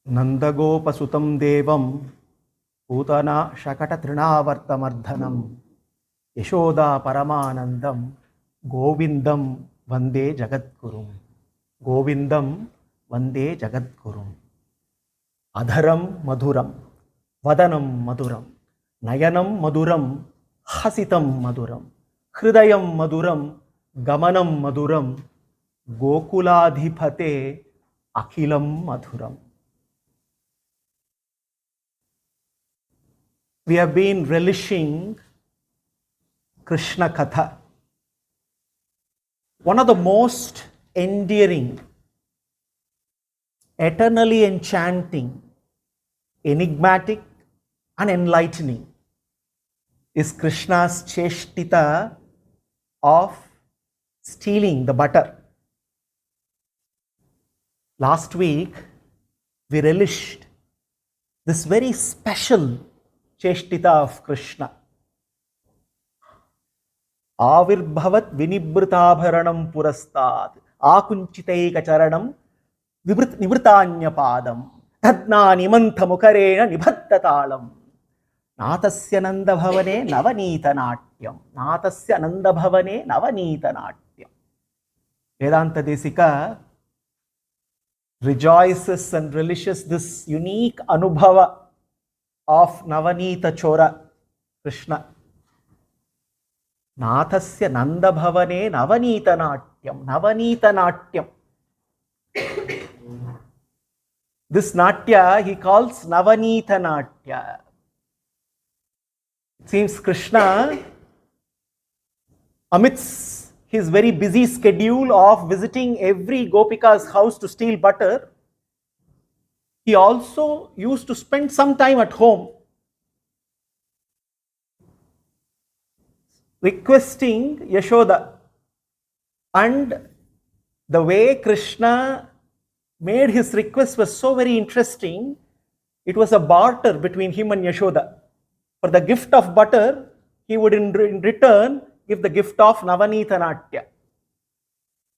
नन्दगोपसुतं देवं पूतना शकटतृणावर्तमर्धनं यशोदा परमानन्दं गोविन्दं वन्दे जगद्गुरुं गोविन्दं वन्दे जगद्गुरुं अधरं मधुरं वदनं मधुरं नयनं मधुरं हसितं मधुरं हृदयं मधुरं गमनं मधुरं गोकुलाधिपते अखिलं मधुरम्. We have been relishing Krishna Katha, one of the most endearing, eternally enchanting, enigmatic and enlightening is Krishna's cheshtita of stealing the butter. Last week we relished this very special cheshtita of Krishna. Avirbhavat vinibhrtabharanam purastad akunchitaika charanam nivritanyapadam tadnani manthamukarena nibhattatalam natasya nandabhavane navanita natyam natasya nandabhavane navanita natyam. Vedanta Desika rejoices and relishes this unique anubhava of Navanita Chora Krishna. Nathasya Nandabhavane Navanita Natyam. Navanita Natyam. This Natya he calls Navanita Natya. It seems Krishna, amidst his very busy schedule of visiting every Gopika's house to steal butter, he also used to spend some time at home requesting Yashoda. And the way Krishna made his request was so very interesting. It was a barter between him and Yashoda. For the gift of butter, he would in return give the gift of Navanita Natya.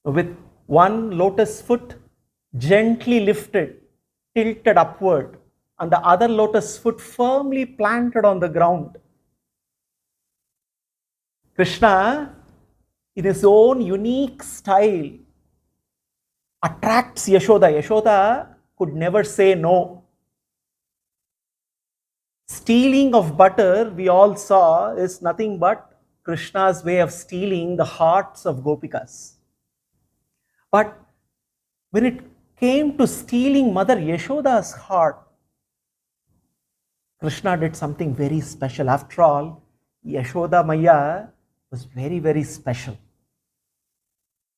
With one lotus foot gently lifted, tilted upward, and the other lotus foot firmly planted on the ground, Krishna, in his own unique style, attracts Yashoda. Yashoda could never say no. Stealing of butter, we all saw, is nothing but Krishna's way of stealing the hearts of Gopikas. But when it came to stealing Mother Yashoda's heart, Krishna did something very special. After all, Yashoda Maya was very, very special.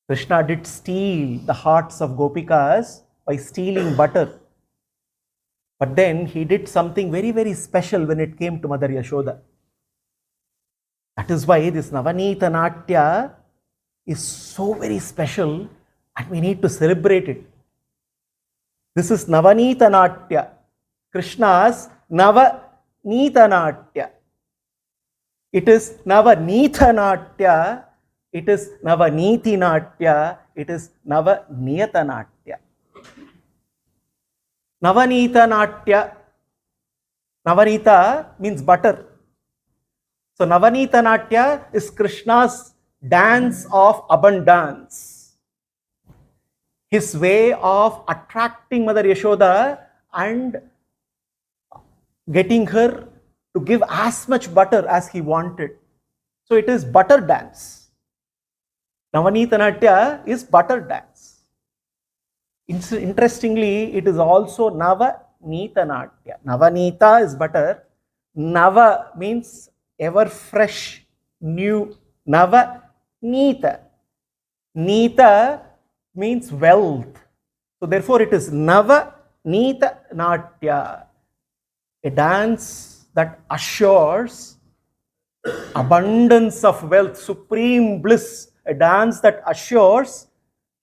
Krishna did steal the hearts of Gopikas by stealing butter. But then he did something very, very special when it came to Mother Yashoda. That is why this Navanita Natya is so very special and we need to celebrate it. This is Navanita Natya, Krishna's Navanita Natya. It is Navanita Natya, it is Navaniti Natya, it is Navaniyata Natya. Navanita Natya, Navanita means butter. So Navanita Natya is Krishna's dance of abundance. His way of attracting Mother Yashoda and getting her to give as much butter as he wanted. So it is butter dance. Navanita Natya is butter dance. Interestingly, it is also Navanita Natya. Navanita is butter. Nava means ever fresh, new. Navanita. Nita means wealth. So therefore it is Navanita Natya, a dance that assures abundance of wealth, supreme bliss, a dance that assures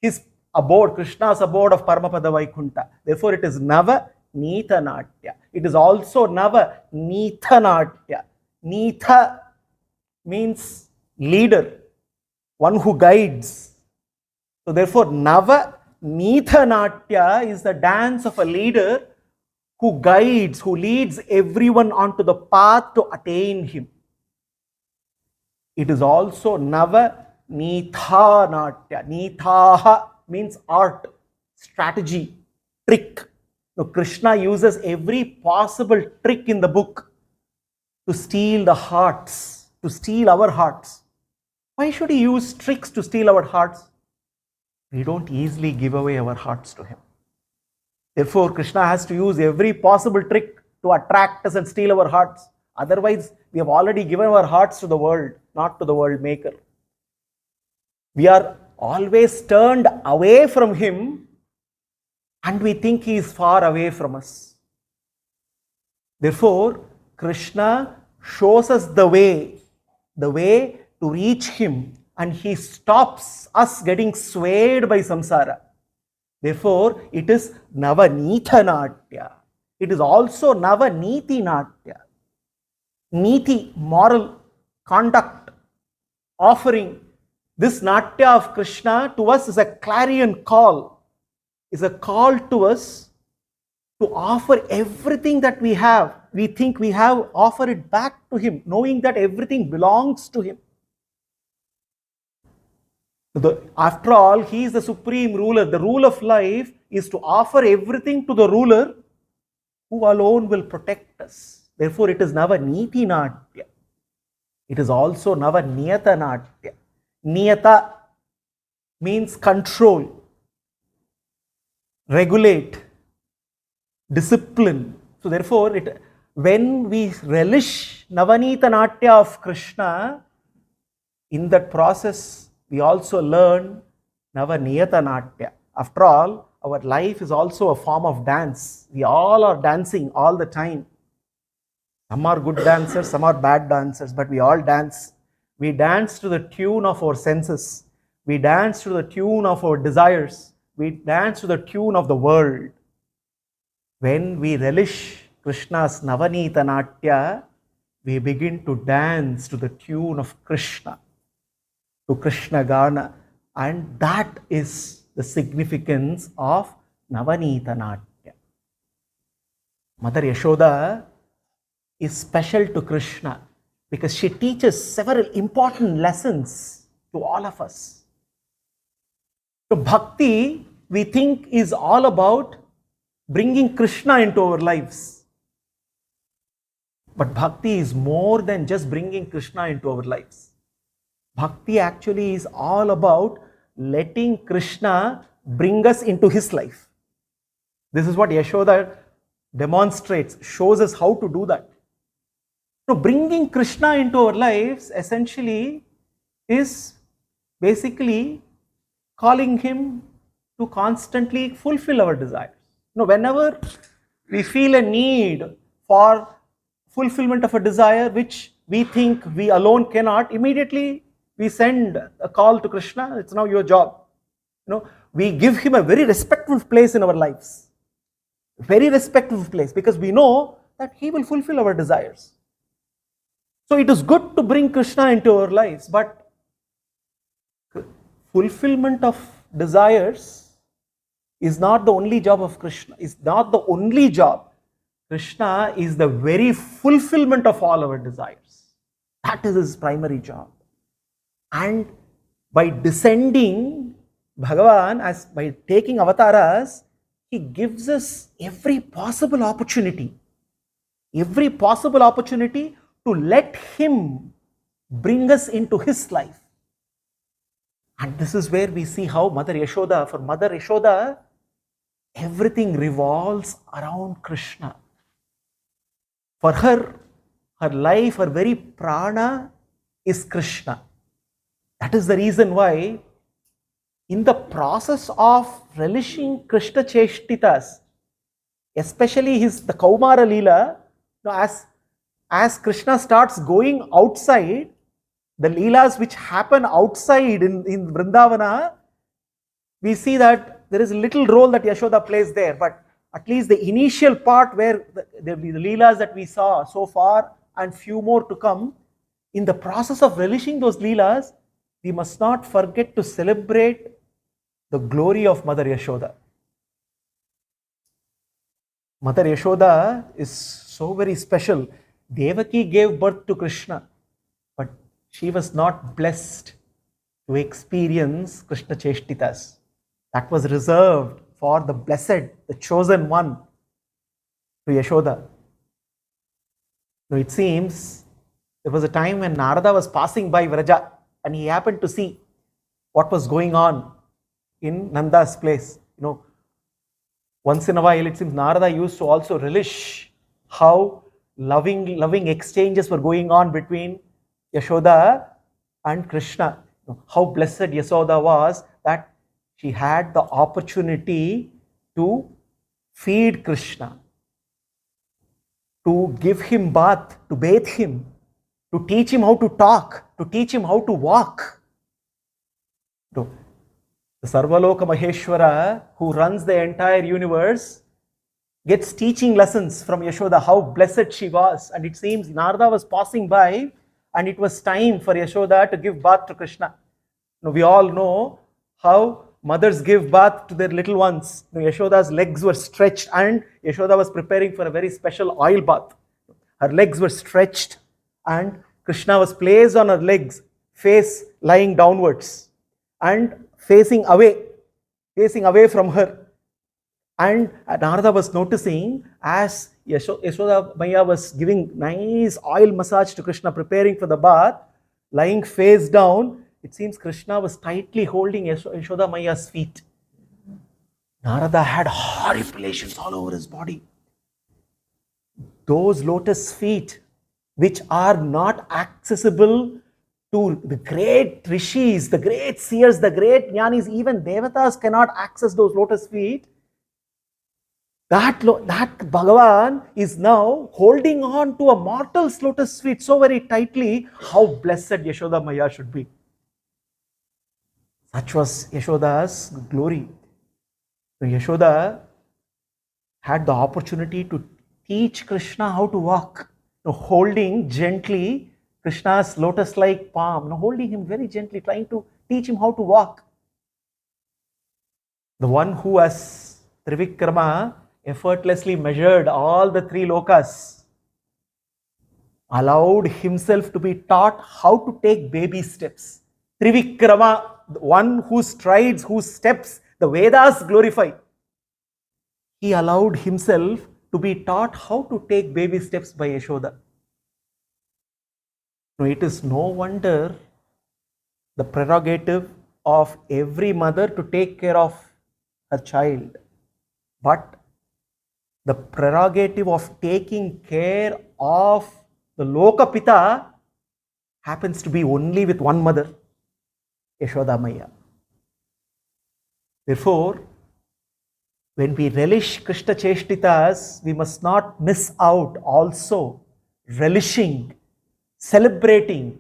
his abode, Krishna's abode of Paramapada Vaikuntha. Therefore it is Navanita Natya. It is also Navanita Natya. Nitha means leader, one who guides. So therefore Navanita Natya is the dance of a leader who guides, who leads everyone onto the path to attain him. It is also Nava Nitha Natya. Nithaha means art, strategy, trick. So Krishna uses every possible trick in the book to steal the hearts, to steal our hearts. Why should he use tricks to steal our hearts? We don't easily give away our hearts to him. Therefore, Krishna has to use every possible trick to attract us and steal our hearts. Otherwise, we have already given our hearts to the world, not to the world maker. We are always turned away from him and we think he is far away from us. Therefore, Krishna shows us the way to reach him, and he stops us getting swayed by samsara. Therefore, it is Navanitha Natya. It is also Navaniti Natya. Niti, moral conduct, offering. This Natya of Krishna to us is a clarion call, is a call to us to offer everything that we have. We think we have, offer it back to him, knowing that everything belongs to him. After all, he is the supreme ruler. The rule of life is to offer everything to the ruler who alone will protect us. Therefore, it is Nava Niti Natya. It is also Nava Niyata Natya. Niyata means control, regulate, discipline. So therefore, when we relish Navanita Natya of Krishna, in that process, we also learn Navaniyata Natya. After all, our life is also a form of dance. We all are dancing all the time. Some are good dancers, some are bad dancers, but we all dance. We dance to the tune of our senses. We dance to the tune of our desires. We dance to the tune of the world. When we relish Krishna's Navanita Natya, we begin to dance to the tune of Krishna, to Krishna Gana, and that is the significance of Navanita Natya. Mother Yashoda is special to Krishna because she teaches several important lessons to all of us. So bhakti, we think, is all about bringing Krishna into our lives. But bhakti is more than just bringing Krishna into our lives. Bhakti actually is all about letting Krishna bring us into his life. This is what Yashoda demonstrates, shows us how to do that. So bringing Krishna into our lives essentially is basically calling him to constantly fulfill our desires. Whenever we feel a need for fulfillment of a desire which we think we alone cannot, immediately we send a call to Krishna. It's now your job. We give him a very respectful place in our lives. Very respectful place, because we know that he will fulfill our desires. So it is good to bring Krishna into our lives, but fulfillment of desires is not the only job of Krishna. It's not the only job. Krishna is the very fulfillment of all our desires. That is his primary job. And by descending, Bhagavan, by taking avatars, he gives us every possible opportunity to let him bring us into his life. And this is where we see how for Mother Yashoda, everything revolves around Krishna. For her life, her very prana is Krishna. That is the reason why in the process of relishing Krishna Cheshtitas, especially the Kaumara Leela, as Krishna starts going outside, the Leelas which happen outside in Vrindavana, we see that there is a little role that Yashoda plays there, but at least the initial part where the Leelas that we saw so far and few more to come, in the process of relishing those Leelas, we must not forget to celebrate the glory of Mother Yashoda. Mother Yashoda is so very special. Devaki gave birth to Krishna, but she was not blessed to experience Krishna Cheshtitas. That was reserved for the blessed, the chosen one, to Yashoda. Now it seems there was a time when Narada was passing by Vraja and he happened to see what was going on in Nanda's place. Once in a while, it seems Narada used to also relish how loving exchanges were going on between Yashoda and Krishna. How blessed Yashoda was that she had the opportunity to feed Krishna, to give him bath, to bathe him, to teach him how to talk, to teach him how to walk. The Sarvaloka Maheshwara, who runs the entire universe, gets teaching lessons from Yashoda, how blessed she was. And it seems Narada was passing by and it was time for Yashoda to give bath to Krishna. Now, we all know how mothers give bath to their little ones. Yashoda's legs were stretched and Yashoda was preparing for a very special oil bath. Her legs were stretched and Krishna was placed on her legs, face lying downwards and facing away from her. And Narada was noticing as Yashoda Maya was giving nice oil massage to Krishna, preparing for the bath, lying face down, it seems Krishna was tightly holding Yashoda Maya's feet. Narada had horripilations all over his body. Those lotus feet, which are not accessible to the great rishis, the great seers, the great jnanis, even devatas cannot access those lotus feet. That Bhagavan is now holding on to a mortal's lotus feet so very tightly. How blessed Yashoda Maya should be. Such was Yashoda's glory. So Yashoda had the opportunity to teach Krishna how to walk. Holding gently Krishna's lotus-like palm, holding him very gently, trying to teach him how to walk. The one who has Trivikrama effortlessly measured all the three lokas, allowed himself to be taught how to take baby steps. Trivikrama, the one whose strides, whose steps the Vedas glorify. He allowed himself to be taught how to take baby steps by Yashoda. No, it is no wonder the prerogative of every mother to take care of her child, but the prerogative of taking care of the Lokapita happens to be only with one mother, Yashoda Maya. Therefore, when we relish Krishna Cheshtitas, we must not miss out also relishing, celebrating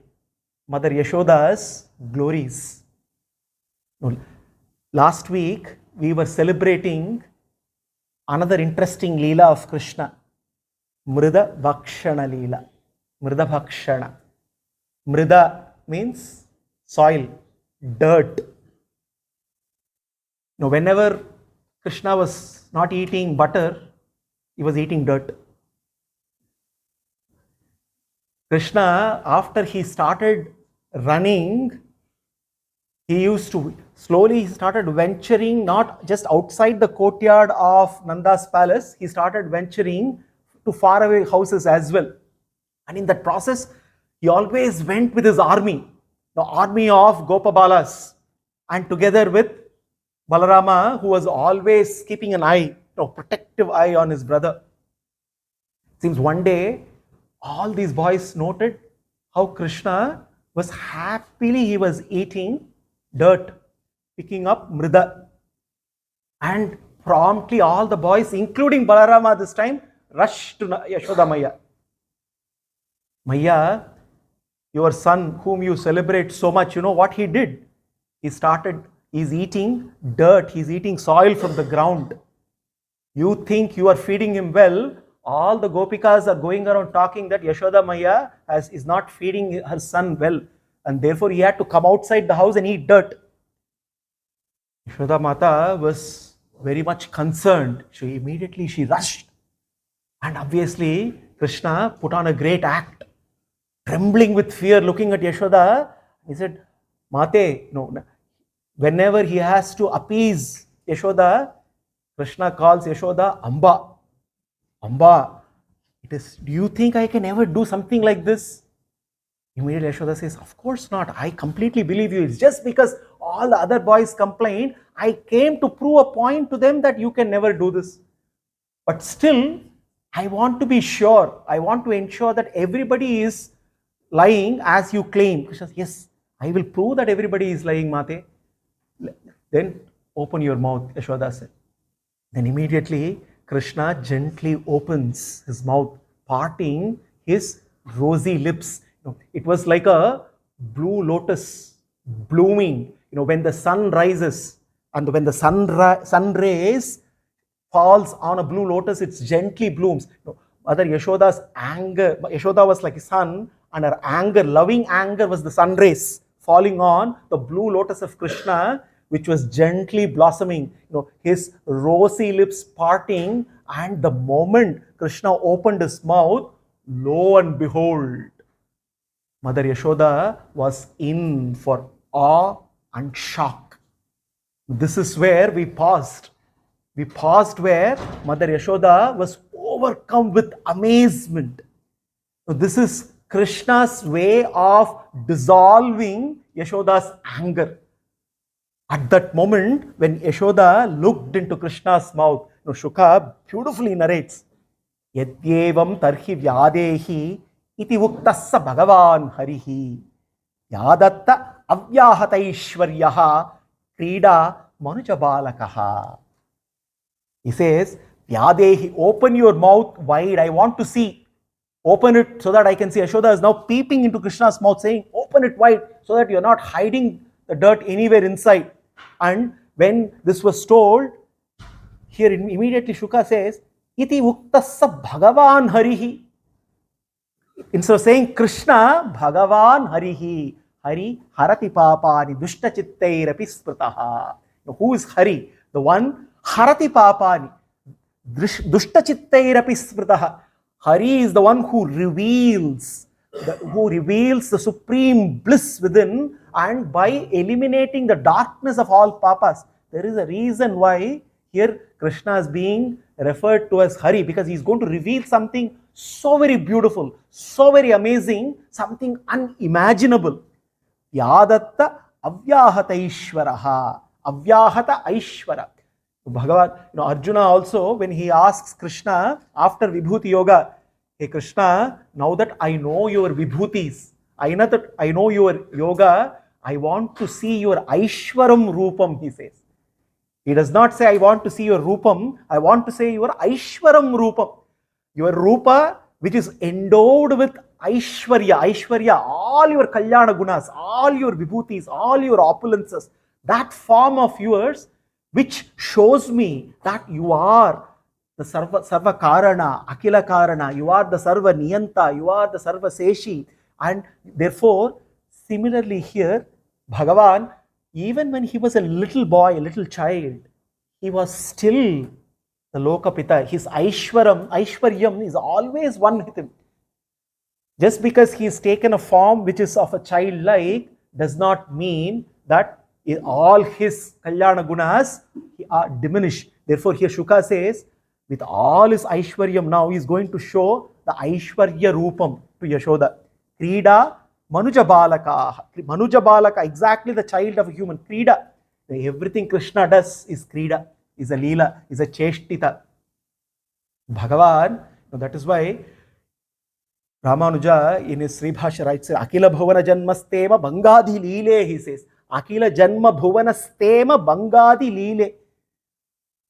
Mother Yashoda's glories. Last week, we were celebrating another interesting Leela of Krishna, Mrida Bhakshana Leela. Mrida Bhakshana. Mrida means soil, dirt. Now, whenever Krishna was not eating butter, he was eating dirt. Krishna, after he started running, he used to slowly started venturing not just outside the courtyard of Nanda's palace, he started venturing to faraway houses as well. And in that process, he always went with his army, the army of Gopabalas, and together with Balarama, who was always keeping an eye, protective eye on his brother. It seems one day, all these boys noted how Krishna was happily, he was eating dirt, picking up mrida. And promptly all the boys, including Balarama this time, rushed to Yashoda Maya. Maya, your son whom you celebrate so much, you know what he did? He's eating dirt, he's eating soil from the ground. You think you are feeding him well, all the gopikas are going around talking that Yashoda Maya is not feeding her son well, and therefore he had to come outside the house and eat dirt. Yashoda Mata was very much concerned. She rushed And obviously, Krishna put on a great act, trembling with fear, looking at Yashoda. He said, Mate, no. Whenever he has to appease Yashoda, Krishna calls Yashoda Amba. Amba, do you think I can ever do something like this? Immediately Yashoda says, of course not. I completely believe you. It's just because all the other boys complained, I came to prove a point to them that you can never do this. But still, I want to be sure. I want to ensure that everybody is lying as you claim. Krishna says, yes, I will prove that everybody is lying, Mate. Then open your mouth, Yashoda said. Then immediately Krishna gently opens his mouth, parting his rosy lips. It was like a blue lotus blooming. When the sun rises and when the sun rays falls on a blue lotus, it gently blooms. Mother Yashoda's anger, Yashoda was like a sun, and her anger, loving anger, was the sun rays falling on the blue lotus of Krishna, which was gently blossoming. His rosy lips parting, and the moment Krishna opened his mouth, lo and behold, Mother Yashoda was in for awe and shock. This is where we paused. We paused where Mother Yashoda was overcome with amazement. So this is Krishna's way of dissolving Yashoda's anger. At that moment, when Yashoda looked into Krishna's mouth, Shuka beautifully narrates, Yadyevam tarhi vyadehi iti uktassa bhagavan harihi yadatta avyahata ishwaryaha krida manujabalakaha. He says, Vyadehi, open your mouth wide, I want to see. Open it so that I can see. Yashoda is now peeping into Krishna's mouth, saying, open it wide so that you're not hiding the dirt anywhere inside. And when this was told, here immediately Shuka says, Iti uktassa bhagavan harihi. Instead of saying Krishna, Bhagavan harihi. Hari harati papani dushta chittairapi spritaha. Who is Hari? The one harati papani dushta chittairapi spritaha. Hari is the one who reveals the supreme bliss within, and by eliminating the darkness of all papas. There is a reason why here Krishna is being referred to as Hari, because he is going to reveal something so very beautiful, so very amazing, something unimaginable. Yadatta avyahata ishvaraha. Avyahata aishvara. Bhagavan, Arjuna also, when he asks Krishna after Vibhuti Yoga, hey Krishna, now that I know your Vibhutis, I know your yoga, I want to see your Aishwaram Rupam, he says. He does not say, I want to see your Rupam, I want to say your Aishwaram Rupam. Your Rupa, which is endowed with Aishwarya, all your Kalyana Gunas, all your Vibhutis, all your opulences, that form of yours, which shows me that you are the Sarva Karana, Akila Karana, you are the Sarva Niyanta, you are the Sarva Seshi. And therefore, similarly here, Bhagavan, even when he was a little boy, a little child, he was still the Lokapita. His Aishwaryam is always one with him. Just because he has taken a form which is of a child-like does not mean that all his Kalyana Gunas are diminished. Therefore, here Shuka says, with all his Aishwaryam now, he is going to show the Aishwarya Rupam to Yashoda. Krida Manujabalaka. Manujabalaka, exactly the child of a human. Krida. Everything Krishna does is Krida, is a Leela, is a Cheshtita. Bhagavan, that is why Ramanuja in his Sribhasha writes, Akila Bhuvana Janmastema Bangadi Leele, he says. Akila Janma Bhuvana Stema Bangadi Leele.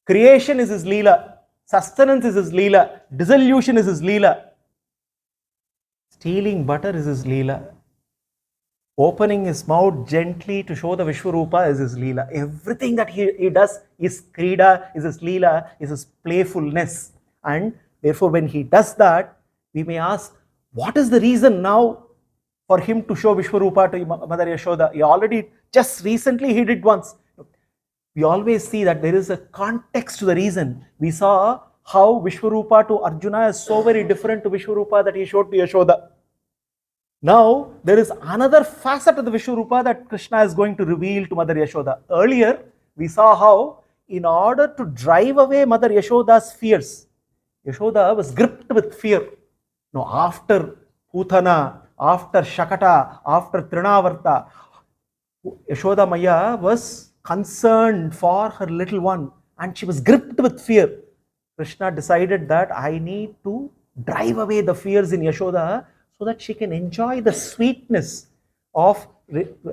Creation is his Leela. Sustenance is his Leela. Dissolution is his Leela. Stealing butter is his Leela. Opening his mouth gently to show the Vishwarupa is his Leela. Everything that he does is Krida, is his Leela, is his playfulness. And therefore, when he does that, we may ask, what is the reason now for him to show Vishwarupa to Mother Yashoda? He already, just recently he did once. We always see that there is a context to the reason. We saw how Vishwarupa to Arjuna is so very different to Vishwarupa that he showed to Yashoda. Now, there is another facet of the Vishwarupa that Krishna is going to reveal to Mother Yashoda. Earlier, we saw how, in order to drive away Mother Yashoda's fears, Yashoda was gripped with fear. Now, after Putana, after Shakata, after Trinavarta, Yashoda Maya was concerned for her little one and she was gripped with fear. Krishna decided that I need to drive away the fears in Yashoda so that she can enjoy the sweetness of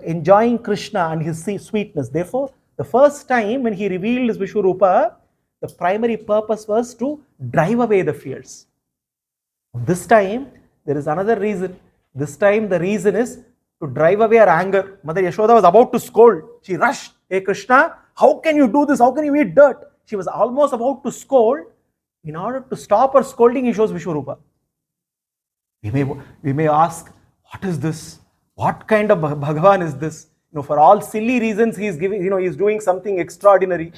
enjoying Krishna and his sweetness. Therefore, the first time when he revealed his Vishwarupa, the primary purpose was to drive away the fears. This time, there is another reason. This time, the reason is to drive away her anger. Mother Yashoda was about to scold. She rushed, "Hey Krishna, how can you do this? How can you eat dirt?" She was almost about to scold. In order to stop her scolding, he shows Vishwarupa. We may ask, what is this? What kind of Bhagavan is this? For all silly reasons, he is giving, he is doing something extraordinary.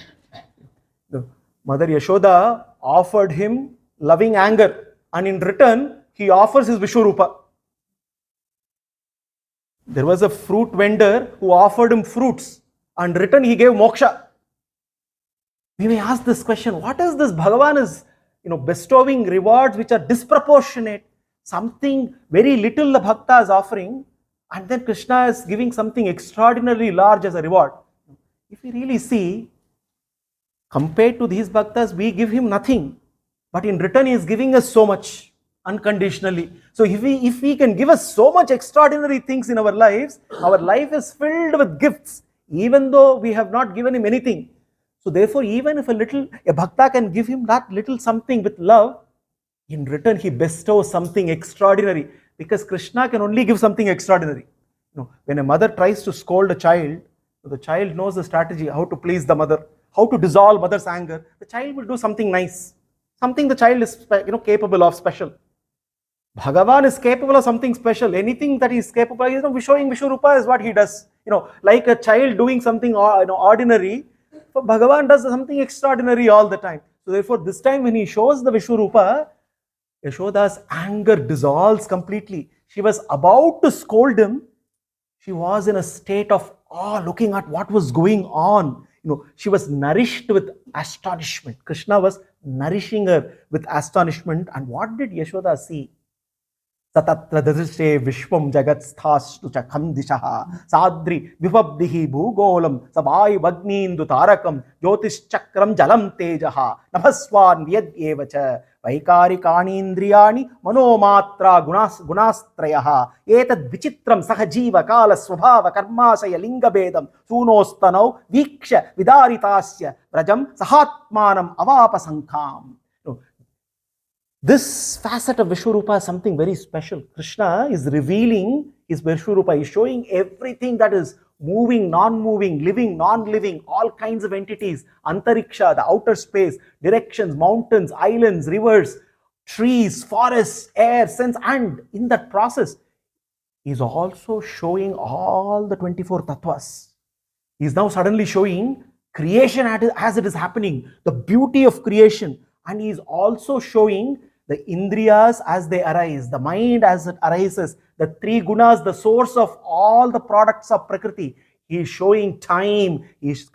Mother Yashoda offered him loving anger, and in return, he offers his Vishwarupa. There was a fruit vendor who offered him fruits, and in return, he gave moksha. We may ask this question, what is this? Bhagavan is, bestowing rewards which are disproportionate. Something very little the bhakta is offering, and then Krishna is giving something extraordinarily large as a reward. If we really see, compared to these bhaktas, we give him nothing, but in return he is giving us so much unconditionally. So if he can give us so much extraordinary things in our lives, our life is filled with gifts, even though we have not given him anything. So therefore, even if a bhakta can give him that little something with love, in return he bestows something extraordinary, because Krishna can only give something extraordinary. When a mother tries to scold a child, the child knows the strategy, how to please the mother, how to dissolve mother's anger. The child will do something nice, something the child is capable of special. Bhagavan is capable of something special. Anything that he is capable of, showing Vishwarupa is what he does. Like a child doing something ordinary, but Bhagavan does something extraordinary all the time. So therefore, this time when he shows the Vishwarupa, Yashoda's anger dissolves completely. She was about to scold him. She was in a state of awe, looking at what was going on. She was nourished with astonishment. Krishna was nourishing her with astonishment. And what did Yashoda see? Satatra dadrishe vishwam jagatsthastu chakham dishaha sadri vipabdihi bhugolam sabai vagnindu tarakam jyotish chakram jalam tejaha nabhaswan vyadyevacha vaikarikanindriyani manomatra gunastrayaha etad vichitram sahajiva kala swabhava karmasaya lingabedam sunostanau viksha vidaritasya vrajam sahatmanam avapasankam. This facet of Vishwarupa is something very special. Krishna is revealing his Vishwarupa. He is showing everything that is moving, non-moving, living, non-living, all kinds of entities, antariksha, the outer space, directions, mountains, islands, rivers, trees, forests, air, sense, and in that process, he is also showing all the 24 tattvas. He is now suddenly showing creation as it is happening, the beauty of creation, and he is also showing the indriyas as they arise, the mind as it arises, the three gunas, the source of all the products of Prakriti. He is showing time, he's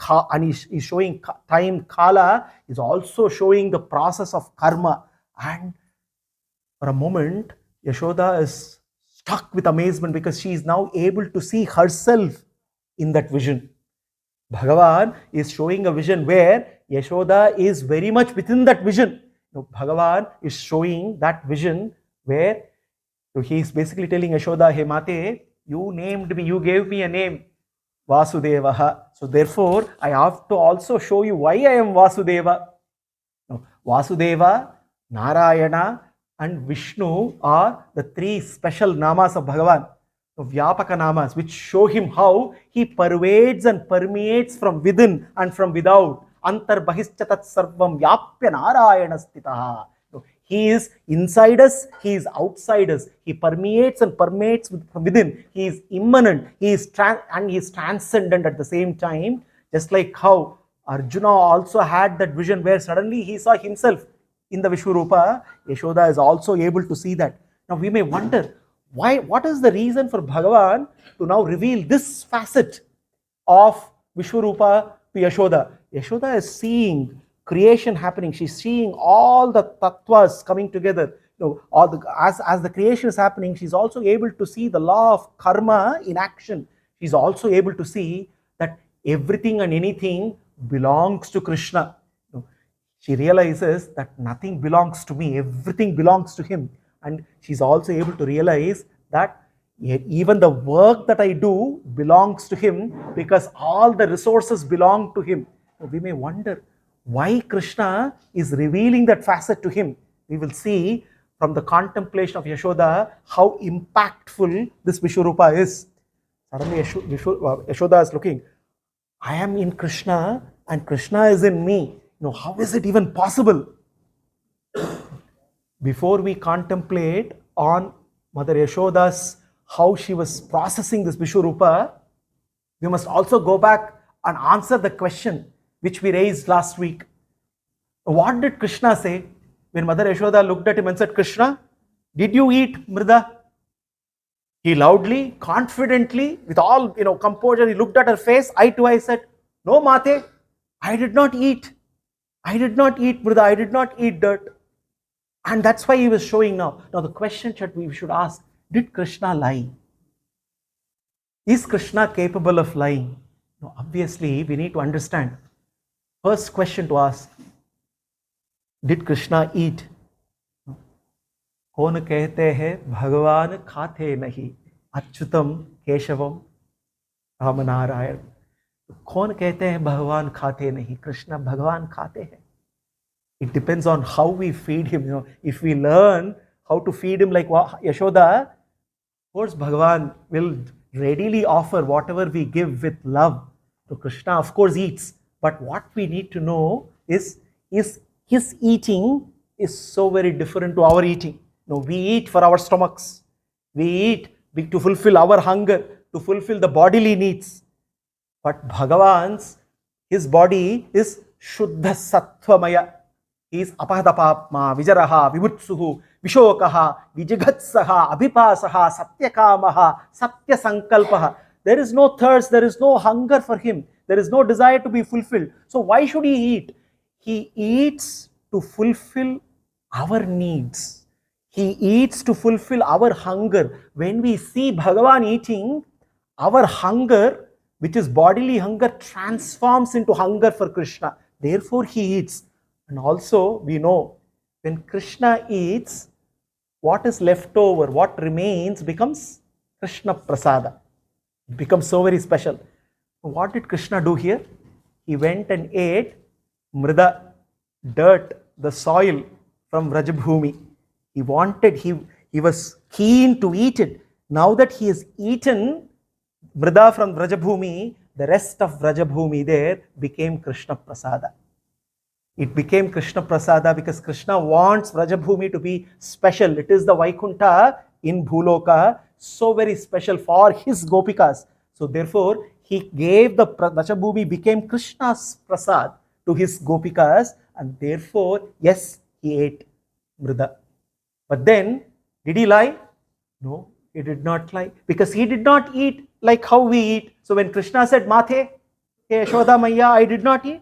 showing time, kala, is also showing the process of karma. And for a moment, Yashoda is struck with amazement because she is now able to see herself in that vision. Bhagavan is showing a vision where Yashoda is very much within that vision. Bhagavan is showing that vision where he is basically telling Yashoda, "Hey Mate, you named me, you gave me a name, Vasudevaha. So therefore, I have to also show you why I am Vasudeva." Vasudeva, Narayana, and Vishnu are the three special namas of Bhagavan. Vyapaka namas, which show him how he pervades and permeates from within and from without. Antar bahishchatat sarvam vyapya narayana stitaha. He is inside us, he is outside us. He permeates and permeates from within. He is immanent, he is transcendent at the same time. Just like how Arjuna also had that vision where suddenly he saw himself in the Vishwarupa, Yashoda is also able to see that. Now we may wonder, what is the reason for Bhagavan to now reveal this facet of Vishwarupa to Yashoda? Yashoda is seeing creation happening. She's seeing all the tattvas coming together. All as the creation is happening, she's also able to see the law of karma in action. She's also able to see that everything and anything belongs to Krishna. She realizes that nothing belongs to me, everything belongs to him. And she's also able to realize that even the work that I do belongs to him because all the resources belong to him. We may wonder why Krishna is revealing that facet to him. We will see from the contemplation of Yashoda how impactful this Vishwarupa is. Suddenly Yashoda is looking, I am in Krishna and Krishna is in me. How is it even possible? Before we contemplate on Mother Yashoda's, how she was processing this Vishwarupa, we must also go back and answer the question which we raised last week. What did Krishna say when Mother Yashoda looked at him and said, Krishna, did you eat Mrida? He loudly, confidently, with all composure, he looked at her face, eye to eye, said, no, Mate, I did not eat. I did not eat Mrida, I did not eat dirt. And that's why he was showing now. Now the question we should ask, did Krishna lie? Is Krishna capable of lying? No, obviously, we need to understand. First question to ask, did Krishna eat? कौन कहते हैं भगवान खाते नहीं, अच्युतम केशवम राम नारायण. कौन कहते हैं भगवान खाते नहीं? कृष्ण भगवान खाते हैं. It depends on how we feed him. If we learn how to feed him like Yashoda, of course Bhagavan will readily offer whatever we give with love. So Krishna of course eats, but what we need to know is his eating is so very different to our eating. We eat for our stomachs. We eat to fulfill our hunger, to fulfill the bodily needs. But Bhagavan's, his body is Shuddha Sattvamaya. He is Apadapapma, Vijaraha, Vibhutsuhu, Vishokaha, Vijigatsaha, Abhipasaha, Satyakamaha, Satyasankalpaha. There is no thirst, there is no hunger for him. There is no desire to be fulfilled. So why should he eat? He eats to fulfill our needs. He eats to fulfill our hunger. When we see Bhagavan eating, our hunger, which is bodily hunger, transforms into hunger for Krishna. Therefore he eats. And also we know, when Krishna eats, what is left over, what remains becomes Krishna Prasada. It becomes so very special. What did Krishna do here? He went and ate Mrida, dirt, the soil from Vrajabhumi. He was keen to eat it. Now that he has eaten Mrida from Vrajabhumi, the rest of Vrajabhumi there became Krishna Prasada. It became Krishna Prasada because Krishna wants Vrajabhumi to be special. It is the Vaikunta in Bhuloka, so very special for his Gopikas. So therefore, he gave the Vrajabhumi, became Krishna's Prasad to his Gopikas, and therefore, yes, he ate Mrida. But then, did he lie? No, he did not lie, because he did not eat like how we eat. So when Krishna said, Mathe, Yashoda Maya, I did not eat.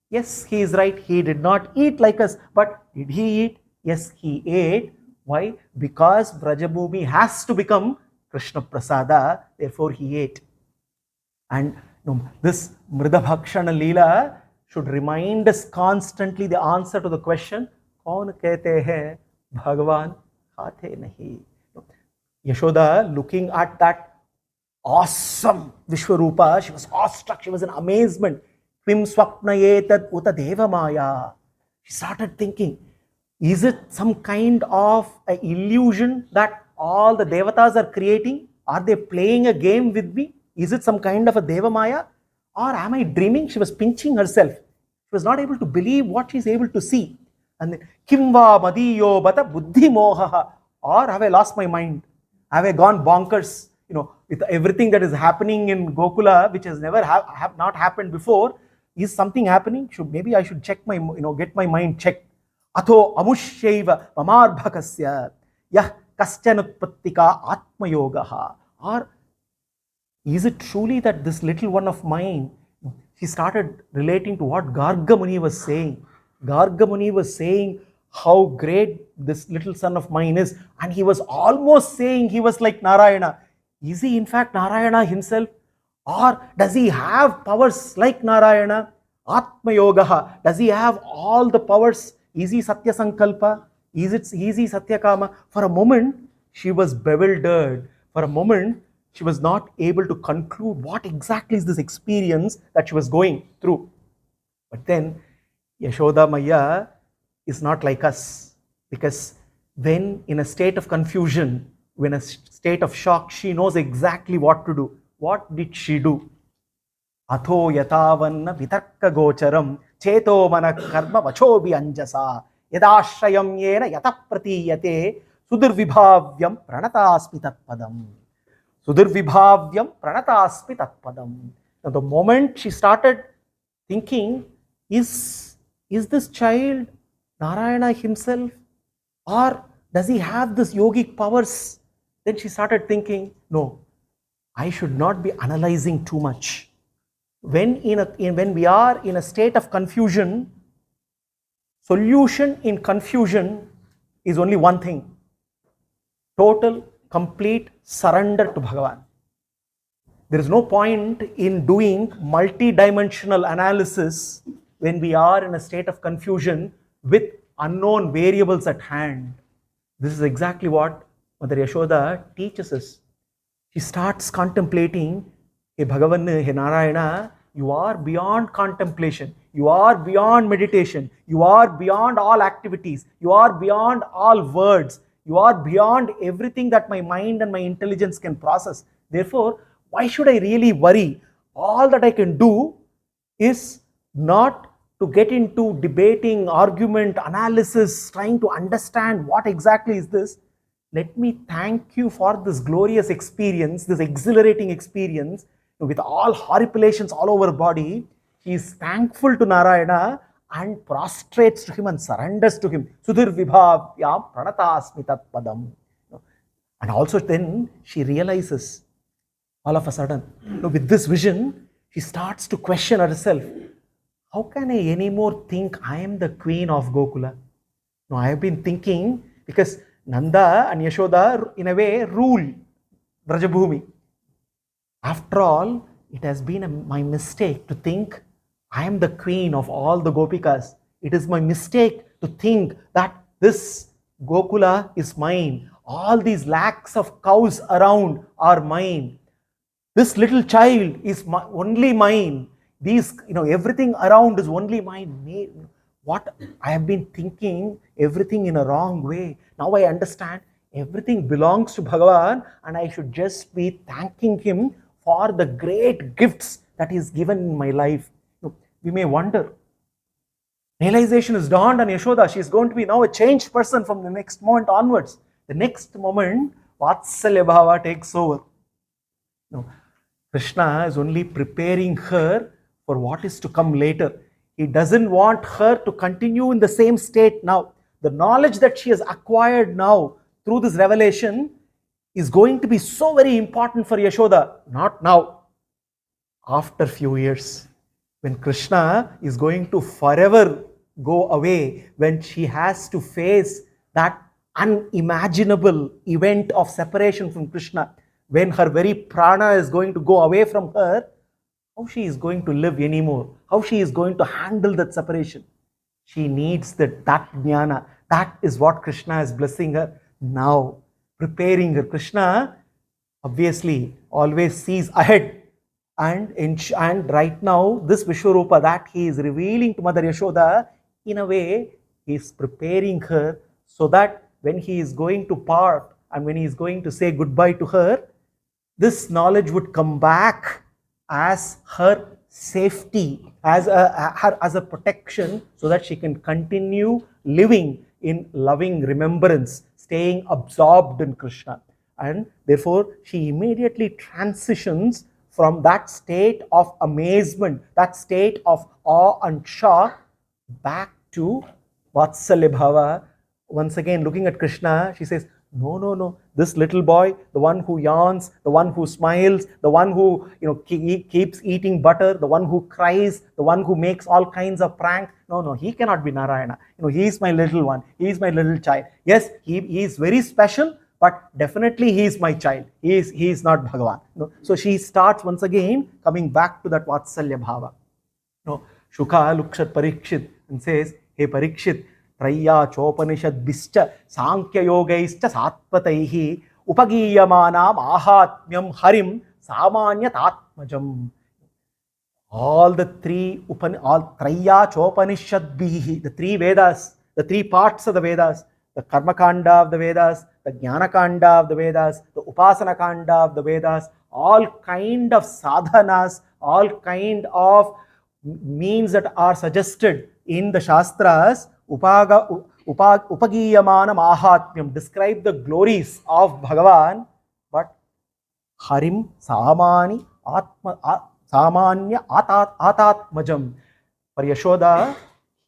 Yes, he is right. He did not eat like us. But did he eat? Yes, he ate. Why? Because Vrajabhumi has to become Krishna Prasada. Therefore, he ate. And this Mrida Bhakshana Leela should remind us constantly the answer to the question, Kaun kehte hai Bhagavan khate nahi. Yashoda, looking at that awesome Vishwarupa, she was awestruck. She was in amazement. Kvim swapnayetat uta deva maya. She started thinking, is it some kind of an illusion that all the devatas are creating? Are they playing a game with me? Is it some kind of a deva maya? Or am I dreaming? She was pinching herself. She was not able to believe what she is able to see. And then, Kimva madiyo bata buddhi mohaha. Or have I lost my mind? Have I gone bonkers? With everything that is happening in Gokula, which has never not happened before, is something happening? Maybe I should check my, get my mind checked. Atho amushaiva mamarbhakasya yah kaschanutpattika atmayogaha. Or is it truly that this little one of mine, she started relating to what Garga Muni was saying. Garga Muni was saying how great this little son of mine is, and he was almost saying he was like Narayana. Is he in fact Narayana himself? Or does he have powers like Narayana? Atma Yogaha. Does he have all the powers? Is he Satya Sankalpa? Is he Satya Kama? For a moment, she was bewildered. For a moment, she was not able to conclude what exactly is this experience that she was going through. But then, Yashoda Maya is not like us, because when in a state of confusion, when a state of shock, she knows exactly what to do. What did she do? Atho yatavanna vitarka gocharam cheto mana karma vachobi anjasa yadashrayam yena yatapratiyate sudirvibhavyam pranatasmi tatpadam. Sudirvibhavyam pranatasmi tatpadam. Now the moment she started thinking, is this child Narayana himself, or does he have this yogic powers? Then she started thinking, no, I should not be analyzing too much. When we are in a state of confusion, solution in confusion is only one thing: total, complete surrender to Bhagavan. There is no point in doing multi-dimensional analysis when we are in a state of confusion with unknown variables at hand. This is exactly what Mother Yashoda teaches us. She starts contemplating, hey Bhagavan, hey Narayana, you are beyond contemplation, you are beyond meditation, you are beyond all activities, you are beyond all words, you are beyond everything that my mind and my intelligence can process. Therefore, why should I really worry? All that I can do is not to get into debating, argument, analysis, trying to understand what exactly is this. Let me thank you for this glorious experience, this exhilarating experience, with all horripilations all over her body. She is thankful to Narayana and prostrates to him and surrenders to him. Sudhir vibhavyam pranatasmi tatpadam. And also then she realizes, all of a sudden, with this vision, she starts to question herself. How can I anymore think I am the queen of Gokula? No, I have been thinking, because Nanda and Yashoda, in a way, rule Vrajabhumi. After all, it has been my mistake to think I am the queen of all the Gopikas. It is my mistake to think that this Gokula is mine. All these lakhs of cows around are mine. This little child is only mine. These, everything around is only mine. What I have been thinking, everything in a wrong way. Now I understand everything belongs to Bhagavan, and I should just be thanking him for the great gifts that he has given in my life. We may wonder. Realization is dawned on Yashoda. She is going to be now a changed person from the next moment onwards. The next moment, Vatsalya Bhava takes over. Krishna is only preparing her for what is to come later. He doesn't want her to continue in the same state now. The knowledge that she has acquired now through this revelation is going to be so very important for Yashoda. Not now. After few years, when Krishna is going to forever go away, when she has to face that unimaginable event of separation from Krishna, when her very prana is going to go away from her, how she is going to live anymore? How she is going to handle that separation? She needs that jnana. That is what Krishna is blessing her now, preparing her. Krishna obviously always sees ahead, and right now this Vishwarupa that he is revealing to Mother Yashoda, in a way he is preparing her so that when he is going to part and when he is going to say goodbye to her, this knowledge would come back as her safety, as a protection, so that she can continue living in loving remembrance, staying absorbed in Krishna. And therefore, she immediately transitions from that state of amazement, that state of awe and shock, back to Vatsalya Bhava. Once again, looking at Krishna, she says, no, no, no. This little boy, the one who yawns, the one who smiles, the one who keeps eating butter, the one who cries, the one who makes all kinds of pranks. No, no, he cannot be Narayana. He is my little one. He is my little child. Yes, he is very special, but definitely he is my child. He is not Bhagavan. So she starts once again coming back to that Vatsalya Bhava. Shuka looks at Parikshit and says, hey Parikshit, Traya Chopanishad Bischa Sankhya Yogaischa Satpataihi Upagiyamanam Ahatmyam Harim Samanya Tatmajam. All the three Traya Chopanishad Bihi, the three Vedas, the three parts of the Vedas, the Karma Kanda of the Vedas, the Jnana Kanda of the Vedas, the Upasana Kanda of the Vedas, all kind of sadhanas, all kind of means that are suggested in the Shastras, Upagiyamanam Ahatmyam, describe the glories of Bhagavan, but Harim Samanya Atatmajam. For Yashoda,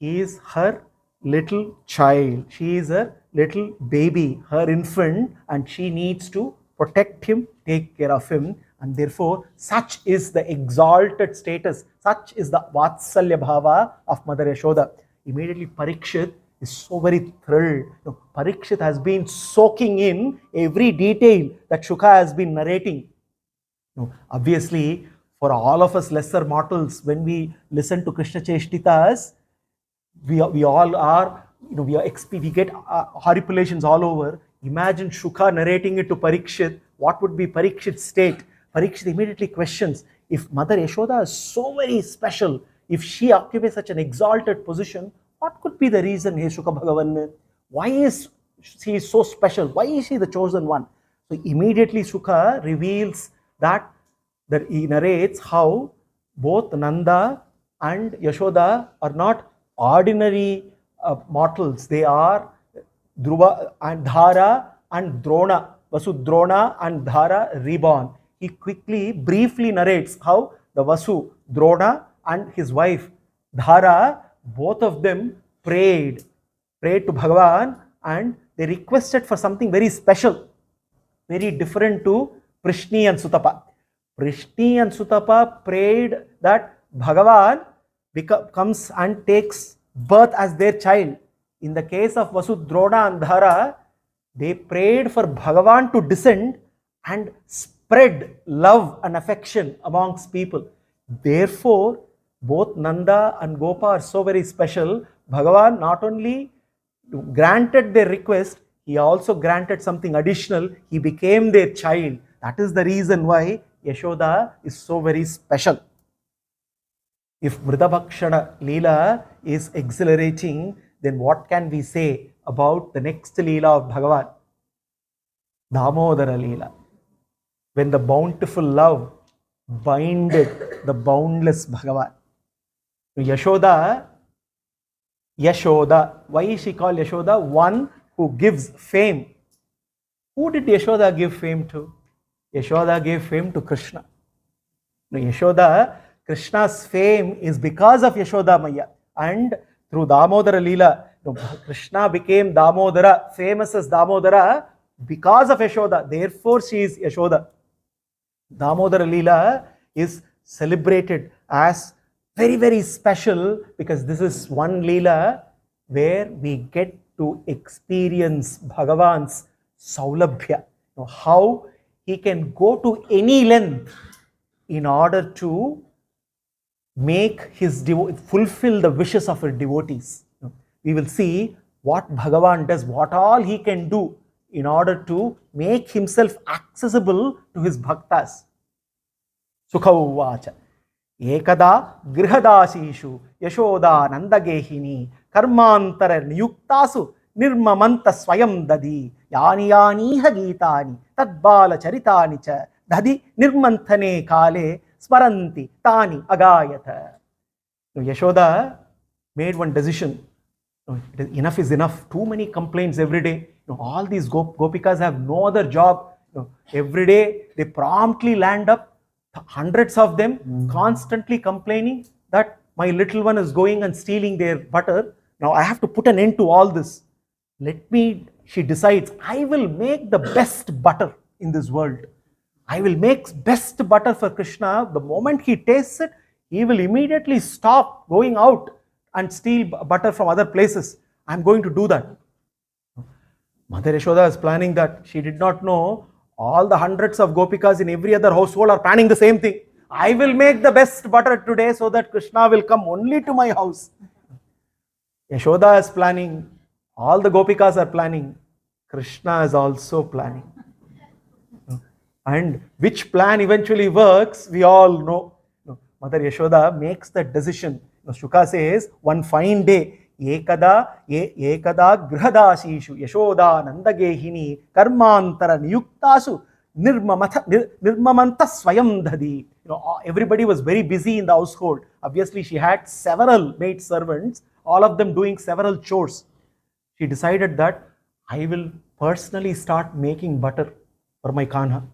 he is her little child. She is a little baby, her infant, and she needs to protect him, take care of him. And therefore, such is the exalted status, such is the Vatsalya Bhava of Mother Yashoda. Immediately Parikshit is so very thrilled. Parikshit has been soaking in every detail that Shuka has been narrating. Obviously, for all of us lesser mortals, when we listen to Krishna Cheshtitas, we all are, we get horripilations all over. Imagine Shuka narrating it to Parikshit. What would be Parikshit's state? Parikshit immediately questions, if Mother Yashoda is so very special, if she occupies such an exalted position, what could be the reason, hey Shuka Bhagavan? Why is she so special? Why is she the chosen one? So immediately Shuka reveals that he narrates how both Nanda and Yashoda are not ordinary mortals. They are Dhruva and Dhara and Drona, Vasudrona and Dhara reborn. He quickly, briefly narrates how the Vasu, Drona and his wife Dhara, both of them prayed to Bhagavan, and they requested for something very special, very different to Prishni and Sutapa. Prishni and Sutapa prayed that Bhagavan comes and takes birth as their child. In the case of Vasudrona and Dhara, they prayed for Bhagavan to descend and spread love and affection amongst people. Therefore, both Nanda and Gopa are so very special. Bhagavan not only granted their request, he also granted something additional. He became their child. That is the reason why Yashoda is so very special. If Mridabhakshana Leela is exhilarating, then what can we say about the next Leela of Bhagavan? Damodara Leela. When the bountiful love binded the boundless Bhagavan. Yashoda, why is she called Yashoda? One who gives fame. Who did Yashoda give fame to? Yashoda gave fame to Krishna. Yashoda, Krishna's fame is because of Yashoda Maya. And through Damodara Leela, Krishna became Damodara, famous as Damodara, because of Yashoda. Therefore, she is Yashoda. Damodara Leela is celebrated as very, very special because this is one Leela where we get to experience Bhagavan's Saulabhya. How he can go to any length in order to make his fulfill the wishes of his devotees. We will see what Bhagavan does, what all he can do in order to make himself accessible to his bhaktas. Sukha uvacha ekada grihadasishu yashoda nandagehini karmantara niyuktasu nirmamanta swayam dadi yani yaniha geetani tadbala charitani cha dadi nirmanthane kale smaranti tani agayata. Yashoda made one decision. Enough is enough. Too many complaints every day. All these gopikas have no other job. Every day they promptly land up, hundreds of them constantly complaining that my little one is going and stealing their butter. Now I have to put an end to all this. She decides, I will make the best butter in this world. I will make best butter for Krishna. The moment he tastes it, he will immediately stop going out and steal butter from other places. I'm going to do that. Mother Yashoda is planning that. She did not know all the hundreds of gopikas in every other household are planning the same thing. I will make the best butter today so that Krishna will come only to my house. Yashoda is planning. All the gopikas are planning. Krishna is also planning. And which plan eventually works, we all know. Mother Yashoda makes that decision. Shuka says, one fine day, Ekada grihadashishu Yashoda nandagehini karmantara niyuktasu nirmamanta swayam dhadi. Everybody was very busy in the household. Obviously, she had several maid servants, all of them doing several chores. She decided that I will personally start making butter for my Kanha.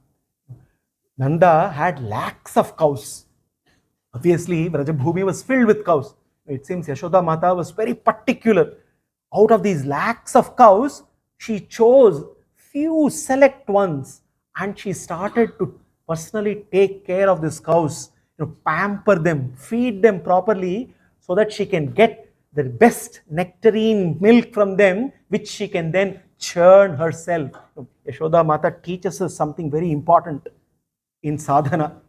Nanda had lakhs of cows. Obviously, Vrajabhumi was filled with cows. It seems Yashoda Mata was very particular. Out of these lakhs of cows, she chose few select ones and she started to personally take care of these cows, pamper them, feed them properly so that she can get the best nectarine milk from them, which she can then churn herself. Yashoda Mata teaches us something very important in sadhana.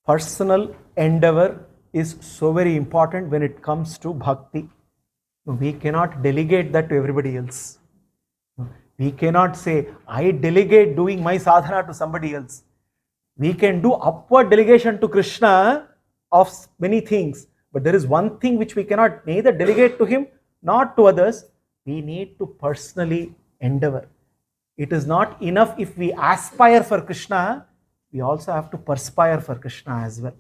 Personal endeavor is so very important when it comes to bhakti. We cannot delegate that to everybody else. We cannot say, I delegate doing my sadhana to somebody else. We can do upward delegation to Krishna of many things, but there is one thing which we cannot neither delegate to him nor to others. We need to personally endeavor. It is not enough if we aspire for Krishna, we also have to perspire for Krishna as well.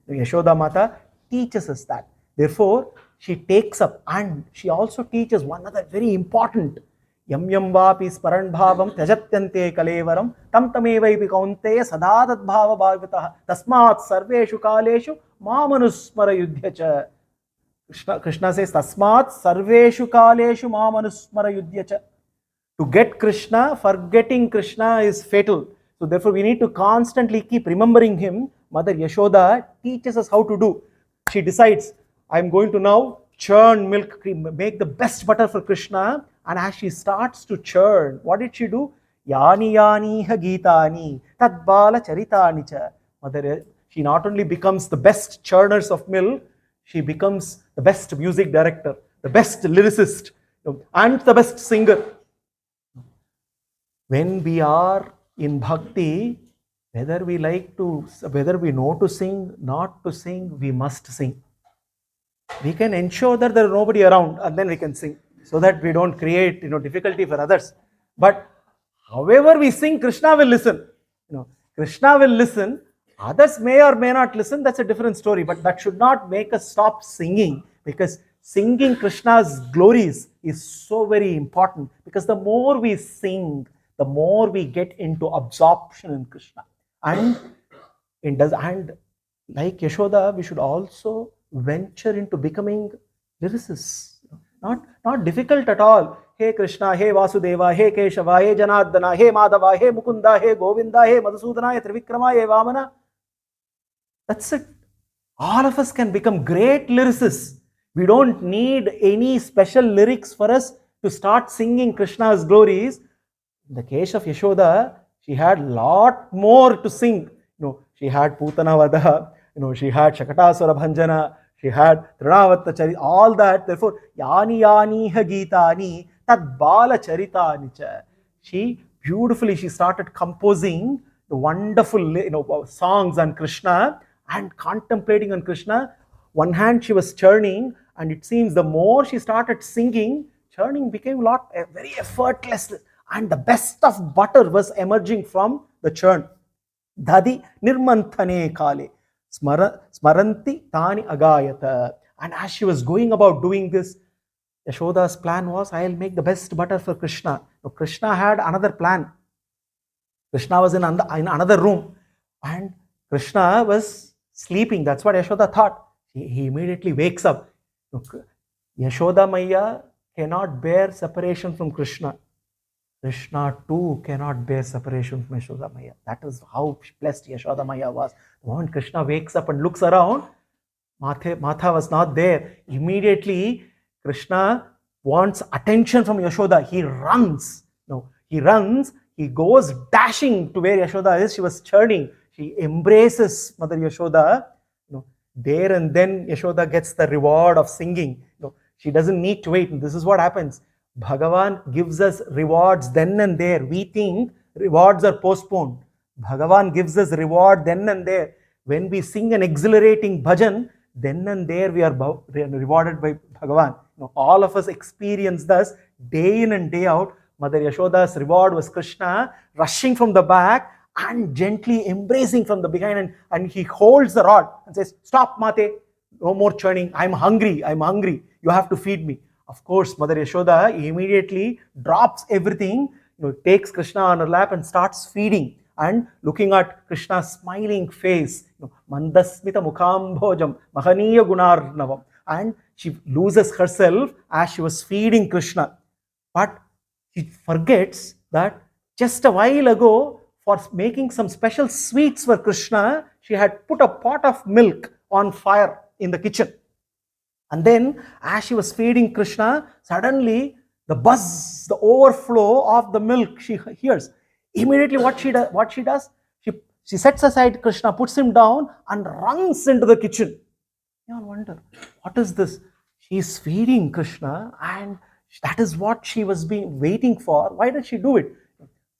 Yashoda Mata teaches us that. Therefore, she takes up and she also teaches one other very important. Yam yam vapi sparan bhavam tyajatyante kalevaram tam tamevaipi kaunteya sadadat bhava bhagavataha tasmat sarveshu kaleshu mamanusmara yudhyacha. Krishna says, tasmat sarveshu kaleshu mamanusmara yudhyacha. To get Krishna, forgetting Krishna is fatal. So therefore we need to constantly keep remembering him. Mother Yashoda teaches us how to do. She decides, I am going to now churn milk cream, make the best butter for Krishna. And as she starts to churn, what did she do? Yani yani ha gitani tadbala charitani cha. Mother, she not only becomes the best churners of milk, she becomes the best music director, the best lyricist, and the best singer. When we are in bhakti, whether we know to sing, not to sing, we must sing. We can ensure that there is nobody around and then we can sing so that we don't create difficulty for others. But however we sing, Krishna will listen. Krishna will listen. Others may or may not listen, that's a different story. But that should not make us stop singing, because singing Krishna's glories is so very important. Because the more we sing, the more we get into absorption in Krishna. And like Yashoda, we should also venture into becoming lyricists. Not difficult at all. Hey Krishna, hey Vasudeva, hey Keshava, hey Janardana, hey Madhava, hey Mukunda, hey Govinda, hey Madhusudana, hey Trivikrama, hey Vamana. That's it. All of us can become great lyricists. We don't need any special lyrics for us to start singing Krishna's glories. In the case of Yashoda, she had lot more to sing. She had Putana Vada, she had Shakatasura Bhanjana, she had Trinavatta Chari, all that. Therefore, Yani Yani Ha Gitani Tad Bala Charitani cha. She started composing the wonderful songs on Krishna and contemplating on Krishna. One hand she was churning, and it seems the more she started singing, churning became very effortless. And the best of butter was emerging from the churn. Dadi nirmanthane kale smaranti tani agayata. And as she was going about doing this, Yashoda's plan was, I'll make the best butter for Krishna. Now, Krishna had another plan. Krishna was in another room and Krishna was sleeping. That's what Yashoda thought. He immediately wakes up. Yashoda Maya cannot bear separation from Krishna. Krishna too cannot bear separation from Yashoda Maya. That is how blessed Yashoda Maya was. The moment Krishna wakes up and looks around, Matha was not there. Immediately, Krishna wants attention from Yashoda. He runs. No, he runs. He goes dashing to where Yashoda is. She was churning. She embraces Mother Yashoda. There and then Yashoda gets the reward of singing. She doesn't need to wait. And this is what happens. Bhagavan gives us rewards then and there. We think rewards are postponed. Bhagavan gives us reward then and there. When we sing an exhilarating bhajan, then and there we are rewarded by Bhagavan. All of us experience this day in and day out. Mother Yashoda's reward was Krishna rushing from the back and gently embracing from the behind, and he holds the rod and says, "Stop, Mate, no more churning. I'm hungry. You have to feed me." Of course, Mother Yashoda immediately drops everything, takes Krishna on her lap and starts feeding. And looking at Krishna's smiling face, Mandasmita Mukhambhojam, Mahaniya Gunarnavam. And she loses herself as she was feeding Krishna. But she forgets that just a while ago, for making some special sweets for Krishna, she had put a pot of milk on fire in the kitchen. And then, as she was feeding Krishna, suddenly the buzz, the overflow of the milk she hears. Immediately what she does, she sets aside Krishna, puts him down and runs into the kitchen. You all wonder, what is this? She is feeding Krishna and that is what she was waiting for. Why did she do it?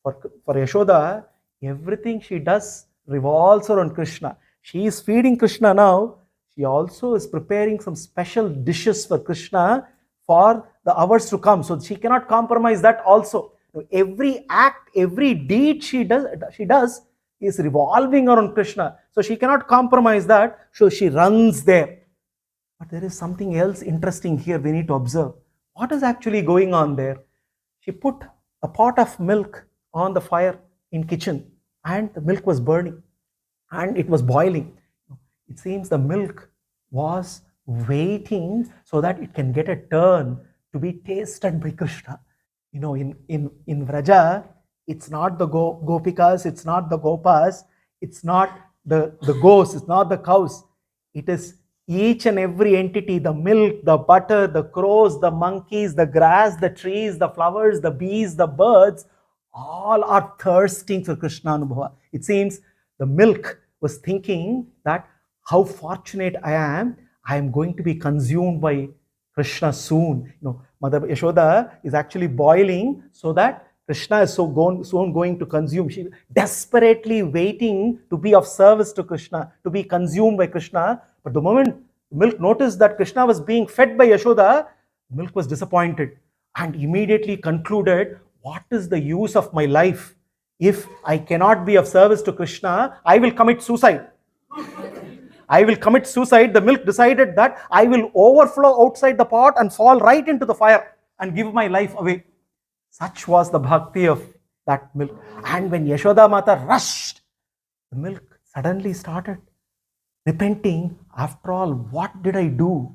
For Yashoda, everything she does revolves around Krishna. She is feeding Krishna now. She also is preparing some special dishes for Krishna for the hours to come. So she cannot compromise that also. Every act, every deed she does is revolving around Krishna. So she cannot compromise that. So she runs there. But there is something else interesting here we need to observe. What is actually going on there? She put a pot of milk on the fire in kitchen and the milk was burning and it was boiling. It seems the milk was waiting so that it can get a turn to be tasted by Krishna. In Vraja, it's not the gopikas, it's not the gopas, it's not the goats, it's not the cows. It is each and every entity, the milk, the butter, the crows, the monkeys, the grass, the trees, the flowers, the bees, the birds, all are thirsting for Krishna Anubhava. It seems the milk was thinking that how fortunate I am going to be consumed by Krishna soon. Mother Yashoda is actually boiling so that Krishna is soon going to consume. She desperately waiting to be of service to Krishna, to be consumed by Krishna. But the moment milk noticed that Krishna was being fed by Yashoda, milk was disappointed and immediately concluded, what is the use of my life? If I cannot be of service to Krishna, I will commit suicide. I will commit suicide. The milk decided that I will overflow outside the pot and fall right into the fire and give my life away. Such was the bhakti of that milk. And when Yashoda Mata rushed, the milk suddenly started repenting. After all, what did I do?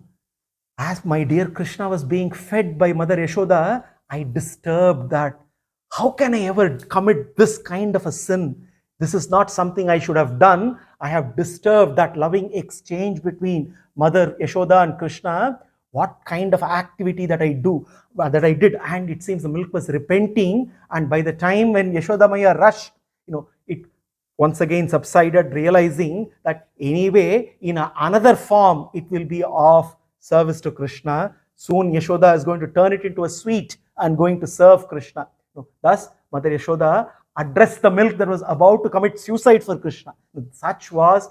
As my dear Krishna was being fed by Mother Yashoda, I disturbed that. How can I ever commit this kind of a sin? This is not something I should have done. I have disturbed that loving exchange between Mother Yashoda and Krishna. What kind of activity that I did, and it seems the milk was repenting. And by the time when Yashoda Maya rushed, it once again subsided, realizing that anyway, in another form, it will be of service to Krishna. Soon Yashoda is going to turn it into a sweet and going to serve Krishna. Thus, Mother Yashoda addressed the milk that was about to commit suicide for Krishna. Such was,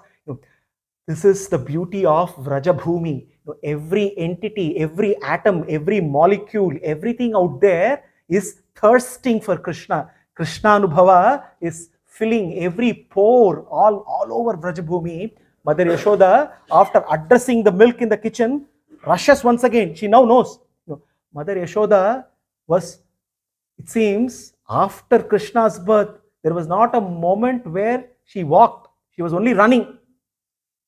this is the beauty of Vrajabhumi. Every entity, every atom, every molecule, everything out there is thirsting for Krishna. Krishna Anubhava is filling every pore all over Vrajabhumi. Mother Yashoda, after addressing the milk in the kitchen, rushes once again. She now knows. Mother Yashoda was, it seems, after Krishna's birth, there was not a moment where she walked. She was only running.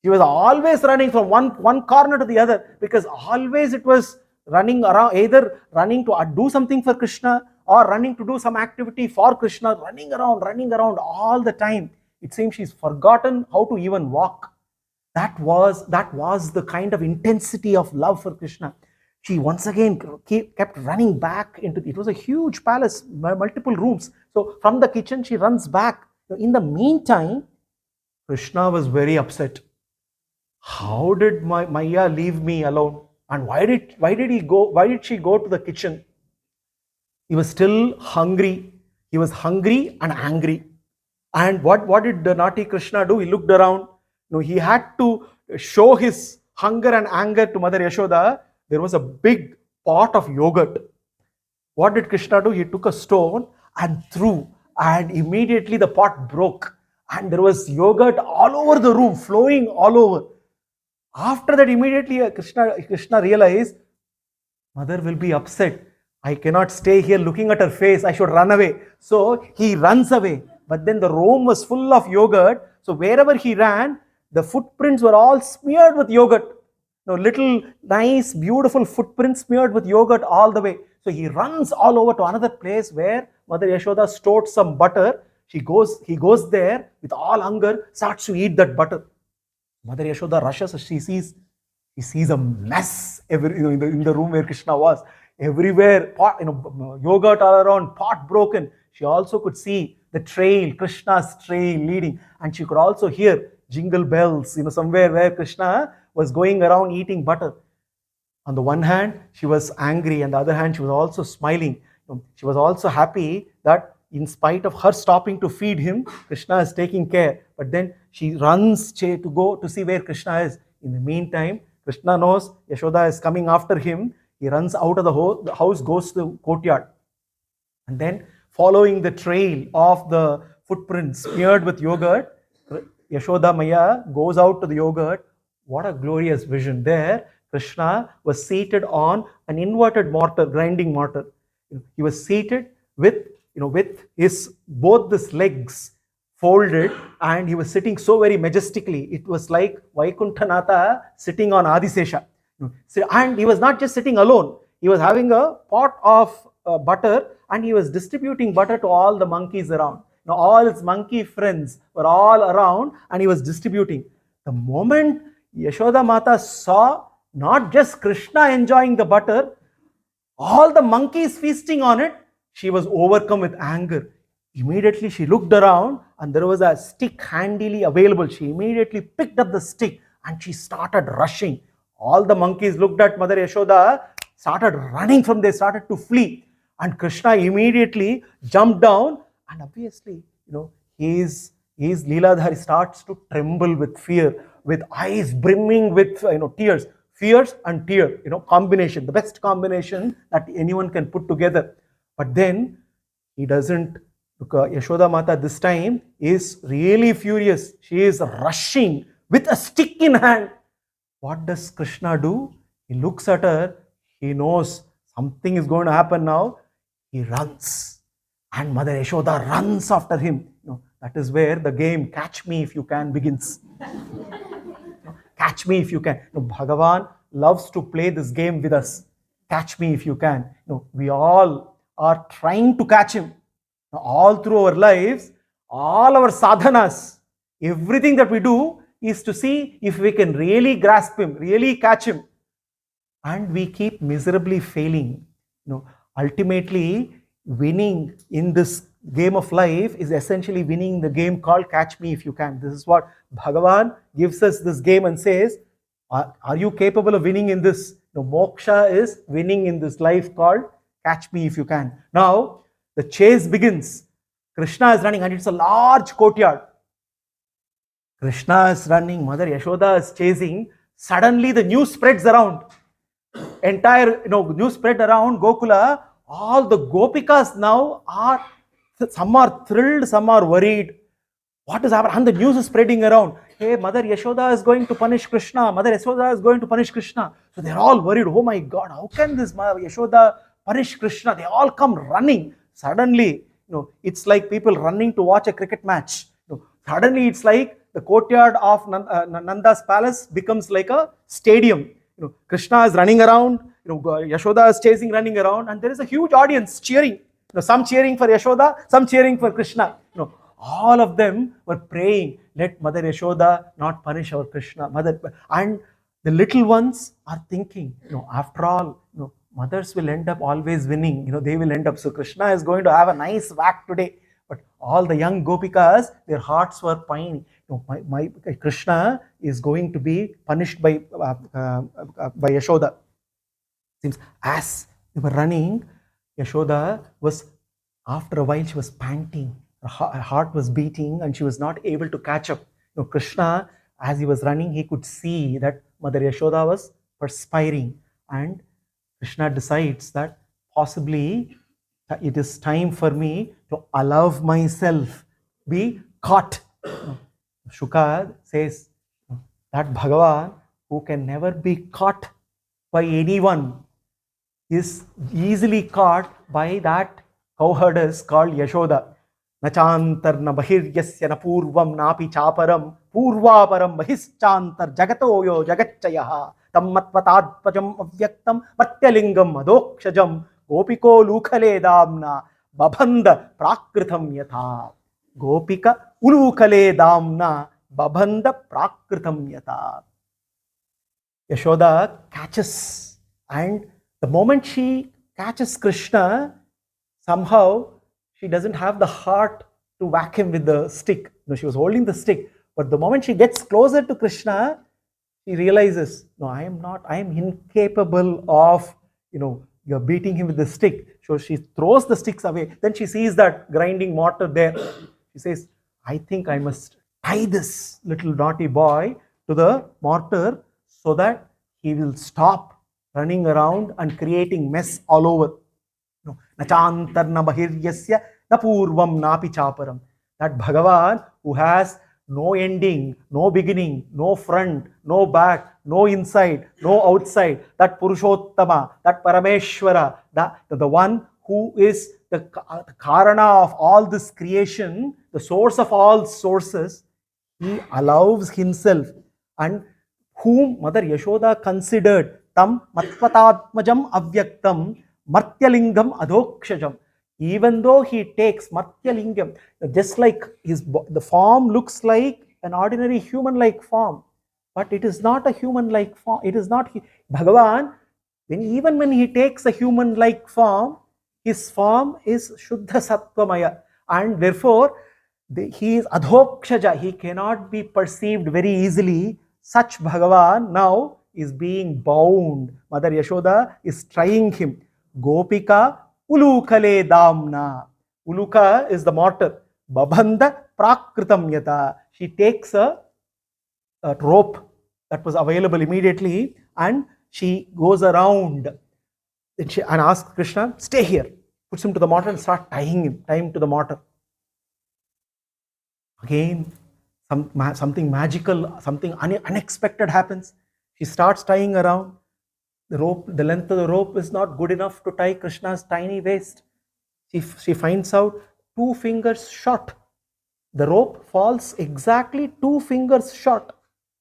She was always running from one corner to the other, because always it was running around, either running to do something for Krishna or running to do some activity for Krishna, running around all the time. It seems she's forgotten how to even walk. That was the kind of intensity of love for Krishna. She once again kept running back into it was a huge palace, multiple rooms. So from the kitchen, she runs back. In the meantime, Krishna was very upset. How did Maya leave me alone? And why did she go to the kitchen? He was still hungry. He was hungry and angry. And what did the naughty Krishna do? He looked around. He had to show his hunger and anger to Mother Yashoda. There was a big pot of yogurt. What did Krishna do? He took a stone and threw, and immediately the pot broke, and there was yogurt all over the room, flowing all over. After that, immediately Krishna realized, Mother will be upset. I cannot stay here looking at her face. I should run away. So he runs away. But then the room was full of yogurt. So wherever he ran, the footprints were all smeared with yogurt. Little nice, beautiful footprints smeared with yogurt all the way. So he runs all over to another place where Mother Yashoda stored some butter. He goes there with all hunger, starts to eat that butter. Mother Yashoda rushes. She sees a mess in the room where Krishna was. Everywhere, pot, yogurt all around, pot broken. She also could see the trail, Krishna's trail leading, and she could also hear jingle bells, somewhere where Krishna was going around eating butter. On the one hand, she was angry, and the other hand, she was also smiling. She was also happy that in spite of her stopping to feed him, Krishna is taking care. But then she runs to go to see where Krishna is. In the meantime, Krishna knows Yashoda is coming after him. He runs out of the house, goes to the courtyard. And then, following the trail of the footprints smeared with yogurt, Yashoda Maya goes out to the yogurt. What a glorious vision. There, Krishna was seated on an inverted mortar, grinding mortar. He was seated with his both his legs folded, and he was sitting so very majestically. It was like Vaikunthanatha sitting on Adisesha. And he was not just sitting alone. He was having a pot of butter, and he was distributing butter to all the monkeys around. All his monkey friends were all around, and he was distributing. The moment Yashoda Mata saw not just Krishna enjoying the butter, all the monkeys feasting on it, she was overcome with anger. Immediately she looked around, and there was a stick handily available. She immediately picked up the stick and she started rushing. All the monkeys looked at Mother Yashoda, started running from there, started to flee. And Krishna immediately jumped down, and obviously, his Leeladhari starts to tremble with fear, with eyes brimming with tears. Fears and tear, combination, the best combination that anyone can put together. But then he doesn't. Yashoda Mata this time is really furious. She is rushing with a stick in hand. What does Krishna do? He looks at her. He knows something is going to happen now. He runs, and Mother Yashoda runs after him. That is where the game "Catch Me If You Can" begins. Catch me if you can. Bhagavan loves to play this game with us. Catch me if you can. We all are trying to catch him. All through our lives, all our sadhanas, everything that we do is to see if we can really grasp him, really catch him. And we keep miserably failing. Ultimately, winning in this game of life is essentially winning the game called Catch Me If You Can. This is what Bhagavan gives us this game and says, are you capable of winning in this? Moksha is winning in this life called Catch Me If You Can. Now, the chase begins. Krishna is running, and it's a large courtyard. Krishna is running, Mother Yashoda is chasing. Suddenly the news spreads around. Entire news spread around Gokula. All the gopikas now are, some are thrilled, some are worried. What is happening? And the news is spreading around. Hey, Mother Yashoda is going to punish Krishna. Mother Yashoda is going to punish Krishna. So they're all worried. Oh my God, how can this Mother Yashoda punish Krishna? They all come running. Suddenly, it's like people running to watch a cricket match. Suddenly, it's like the courtyard of Nanda's palace becomes like a stadium. Krishna is running around. Yashoda is chasing, running around, and there is a huge audience cheering. Some cheering for Yashoda, some cheering for Krishna. All of them were praying, let Mother Yashoda not punish our Krishna. And the little ones are thinking, after all, mothers will end up always winning. They will end up. So Krishna is going to have a nice whack today. But all the young gopikas, their hearts were pining. My Krishna is going to be punished by Yashoda. Seems as they were running, Yashoda was, after a while, she was panting. Her heart was beating and she was not able to catch up. Krishna, as he was running, he could see that Mother Yashoda was perspiring, and Krishna decides that possibly it is time for me to allow myself be caught. Shuka says that Bhagavan, who can never be caught by anyone, is easily caught by that cowherdess called Yashoda. Nachantar na bahiryasya na purvam napi chaparam purvaparam bahischantar jagatoyo jagatchayaha tammatvatadpajam avyaktam matyalingam adokshajam gopiko lukhale damna babanda prakritam yatha. Gopika ulukale damna babanda prakritam yatha. Yashoda catches, and the moment she catches Krishna, somehow she doesn't have the heart to whack him with the stick. She was holding the stick, but the moment she gets closer to Krishna, she realizes, I am incapable of, you're beating him with the stick. So she throws the sticks away. Then she sees that grinding mortar there. She says, I think I must tie this little naughty boy to the mortar so that he will stop running around and creating mess all over. Nachantar na bahiryasya na purvam napi chaparam. That Bhagavan, who has no ending, no beginning, no front, no back, no inside, no outside, that Purushottama, that Parameshwara, the one who is the Karana of all this creation, the source of all sources, he allows himself, and whom Mother Yashoda considered tam matvatadmajam avyaktam martyalingam adokshajam. Even though he takes martyalingam, just like the form looks like an ordinary human-like form, but it is not a human-like form. It is not Bhagavan. Even when he takes a human-like form, his form is Shuddha Sattvamaya, and therefore he is adhokshaja. He cannot be perceived very easily. Such Bhagavan now is being bound. Mother Yashoda is trying him. Gopika ulukale damna. Uluka is the mortar. Babanda prakritam yata. She takes a rope that was available immediately, and she goes around and asks Krishna, stay here. Puts him to the mortar and starts tying him to the mortar. Again, something magical, something unexpected happens. She starts tying around. The length of the rope is not good enough to tie Krishna's tiny waist. She finds out 2 fingers short. The rope falls exactly 2 fingers short.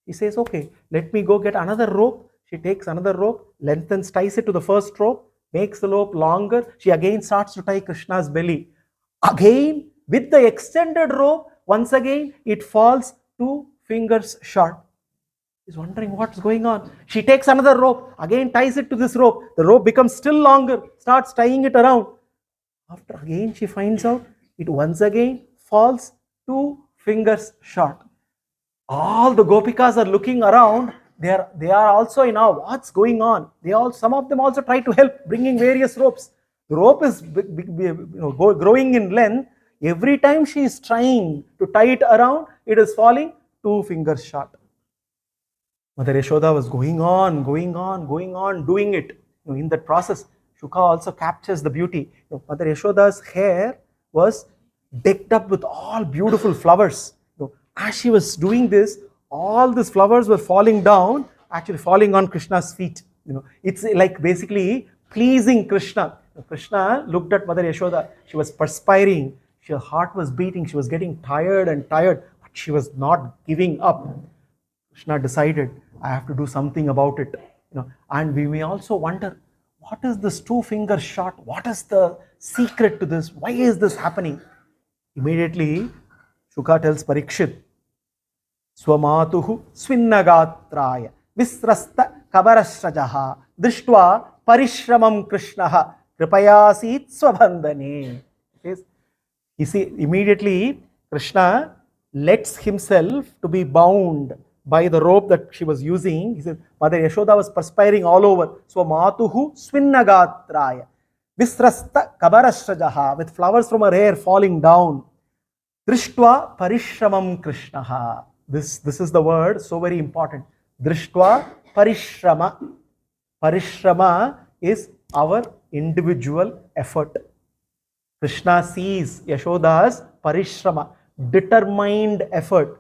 He says, okay, let me go get another rope. She takes another rope, lengthens, ties it to the first rope, makes the rope longer. She again starts to tie Krishna's belly. Again, with the extended rope, once again, it falls 2 fingers short. He's wondering what's going on. She takes another rope, again ties it to this rope. The rope becomes still longer, starts tying it around. After again, she finds out it once again falls 2 fingers short. All the gopikas are looking around. They are also in awe. What's going on? Some of them also try to help, bringing various ropes. The rope is growing in length. Every time she is trying to tie it around, it is falling 2 fingers short. Mother Yashoda was going on, doing it. In that process, Shuka also captures the beauty. Mother Yashoda's hair was decked up with all beautiful flowers. As she was doing this, all these flowers were falling down, actually falling on Krishna's feet. It's like basically pleasing Krishna. Krishna looked at Mother Yashoda. She was perspiring. Her heart was beating. She was getting tired, but she was not giving up. Krishna decided, I have to do something about it. And we may also wonder, what is this 2-finger shot? What is the secret to this? Why is this happening? Immediately, Shuka tells Parikshit, Swamatuhu Swinnagatraya Visrasta Kabarasrajaha Drishtva Parishramam Krishnaha Kripayasit Swabandhane. You see, immediately Krishna lets himself to be bound by the rope that she was using. He said, Mother Yashoda was perspiring all over. Swamatuhu Swinnagatraya Visrasta Kabarasrajaha, with flowers from her hair falling down. Drishtva Parishramam Krishnaha. This is the word, so very important. Drishtva Parishrama. Parishrama is our individual effort. Krishna sees Yashoda's Parishrama, determined effort.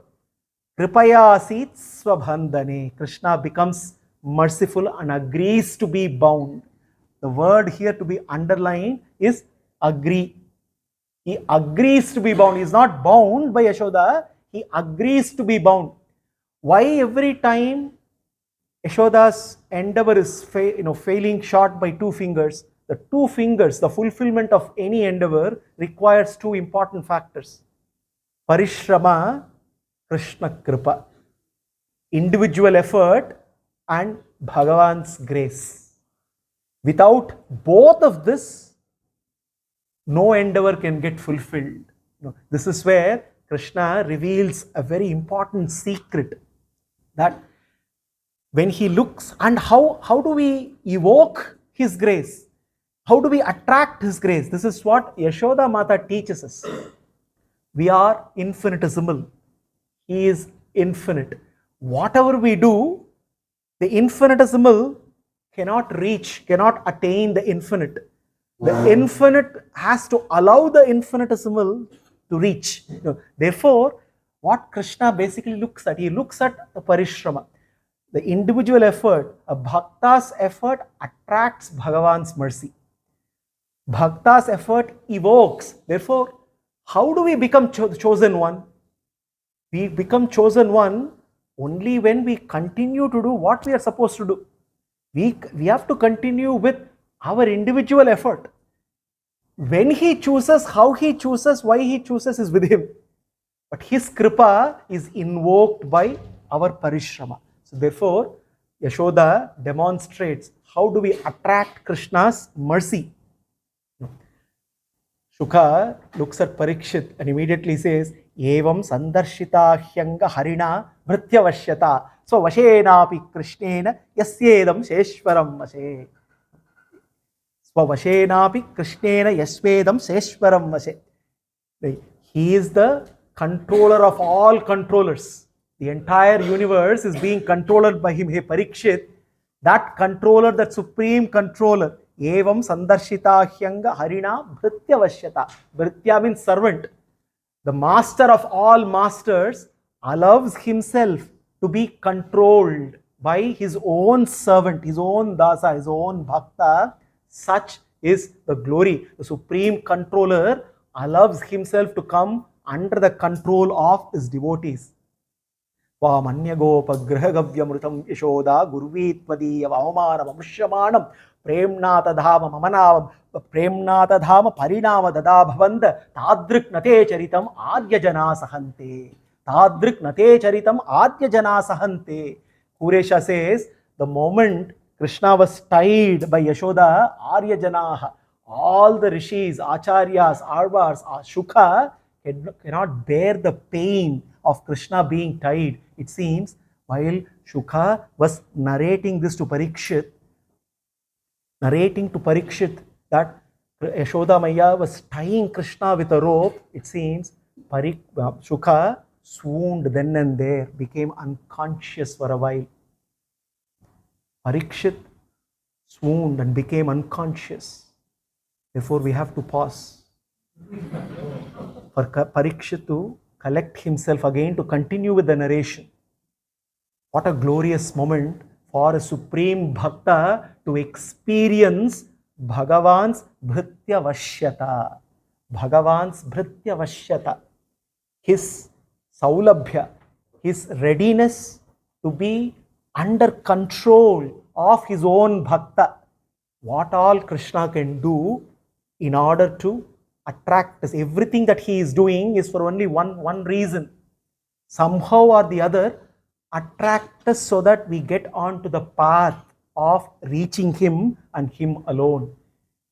Kripayasit Swabandhane. Krishna becomes merciful and agrees to be bound. The word here to be underlined is agree. He agrees to be bound. He is not bound by Yashoda. He agrees to be bound. Why every time Yashoda's endeavor is failing short by 2 fingers? The 2 fingers, the fulfillment of any endeavor requires 2 important factors. Parishrama, Krishna Kripa. Individual effort and Bhagavan's grace. Without both of this, no endeavor can get fulfilled. This is where Krishna reveals a very important secret, that when he looks, and how do we evoke his grace? How do we attract his grace? This is what Yashoda Mata teaches us. We are infinitesimal. He is infinite. Whatever we do, the infinitesimal cannot reach, cannot attain the infinite. The infinite has to allow the infinitesimal to reach. Therefore, what Krishna basically looks at, he looks at the Parishrama. The individual effort, a Bhakta's effort attracts Bhagavan's mercy. Bhakta's effort evokes. Therefore, how do we become chosen one? We become chosen one only when we continue to do what we are supposed to do. We have to continue with our individual effort. When he chooses, how he chooses, why he chooses is with him. But his kripa is invoked by our parishrama. So therefore, Yashoda demonstrates how do we attract Krishna's mercy. Shuka looks at Parikshit and immediately says, Evam sandarshita hyanga harina vrityavashyata svavashenapi krishnena yasyedam sheshwaram vashe. Svavashenapi krishnena yasvedam sheshwaram vashe. He is the controller of all controllers. The entire universe is being controlled by him. Hey Parikshit, that controller, that supreme controller, Evam sandarshita hyanga harina vrityavashyata. Vritya means servant. The master of all masters allows himself to be controlled by his own servant, his own dasa, his own bhakta. Such is the glory. The supreme controller allows himself to come under the control of his devotees. Vamanyagopaggrahagavyamrutam yashoda gurvittvadiya vamamanam amrushyamanam premnata dhama mamanavam premnata dhama parinama dadabhavanda tadrik nate charitam adya jana sahante. Tadrik nate charitam adya jana sahante. Kuresha says, the moment Krishna was tied by Yashoda, Arya Janaha, all the rishis, acharyas, arvars, Shuka cannot bear the pain of Krishna being tied. It seems while Shuka was narrating this to Parikshit, that Yashoda Maya was tying Krishna with a rope, it seems Shuka swooned then and there, became unconscious for a while. Parikshit swooned and became unconscious. Therefore, we have to pause for Parikshit to collect himself again to continue with the narration. What a glorious moment for a supreme bhakta to experience Bhagavan's Bhrityavashyata. Bhagavan's Bhrityavashyata. His saulabhya, his readiness to be under control of his own bhakta. what all Krishna can do in order to attract us. Everything that he is doing is for only one reason. Somehow or the other, attract us so that we get onto the path of reaching him and him alone.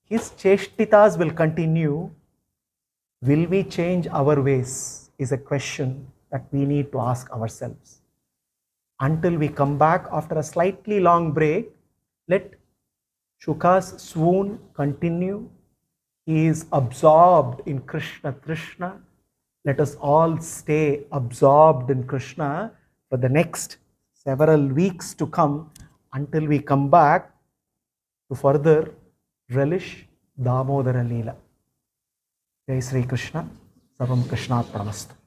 His cheshtitas will continue. Will we change our ways? Is a question that we need to ask ourselves. Until we come back after a slightly long break, let Shuka's swoon continue. He is absorbed in Krishna Trishna. Let us all stay absorbed in Krishna for the next several weeks to come until we come back to further relish Damodara Leela. Jai Sri Krishna. Sarvam Krishnarpanastu.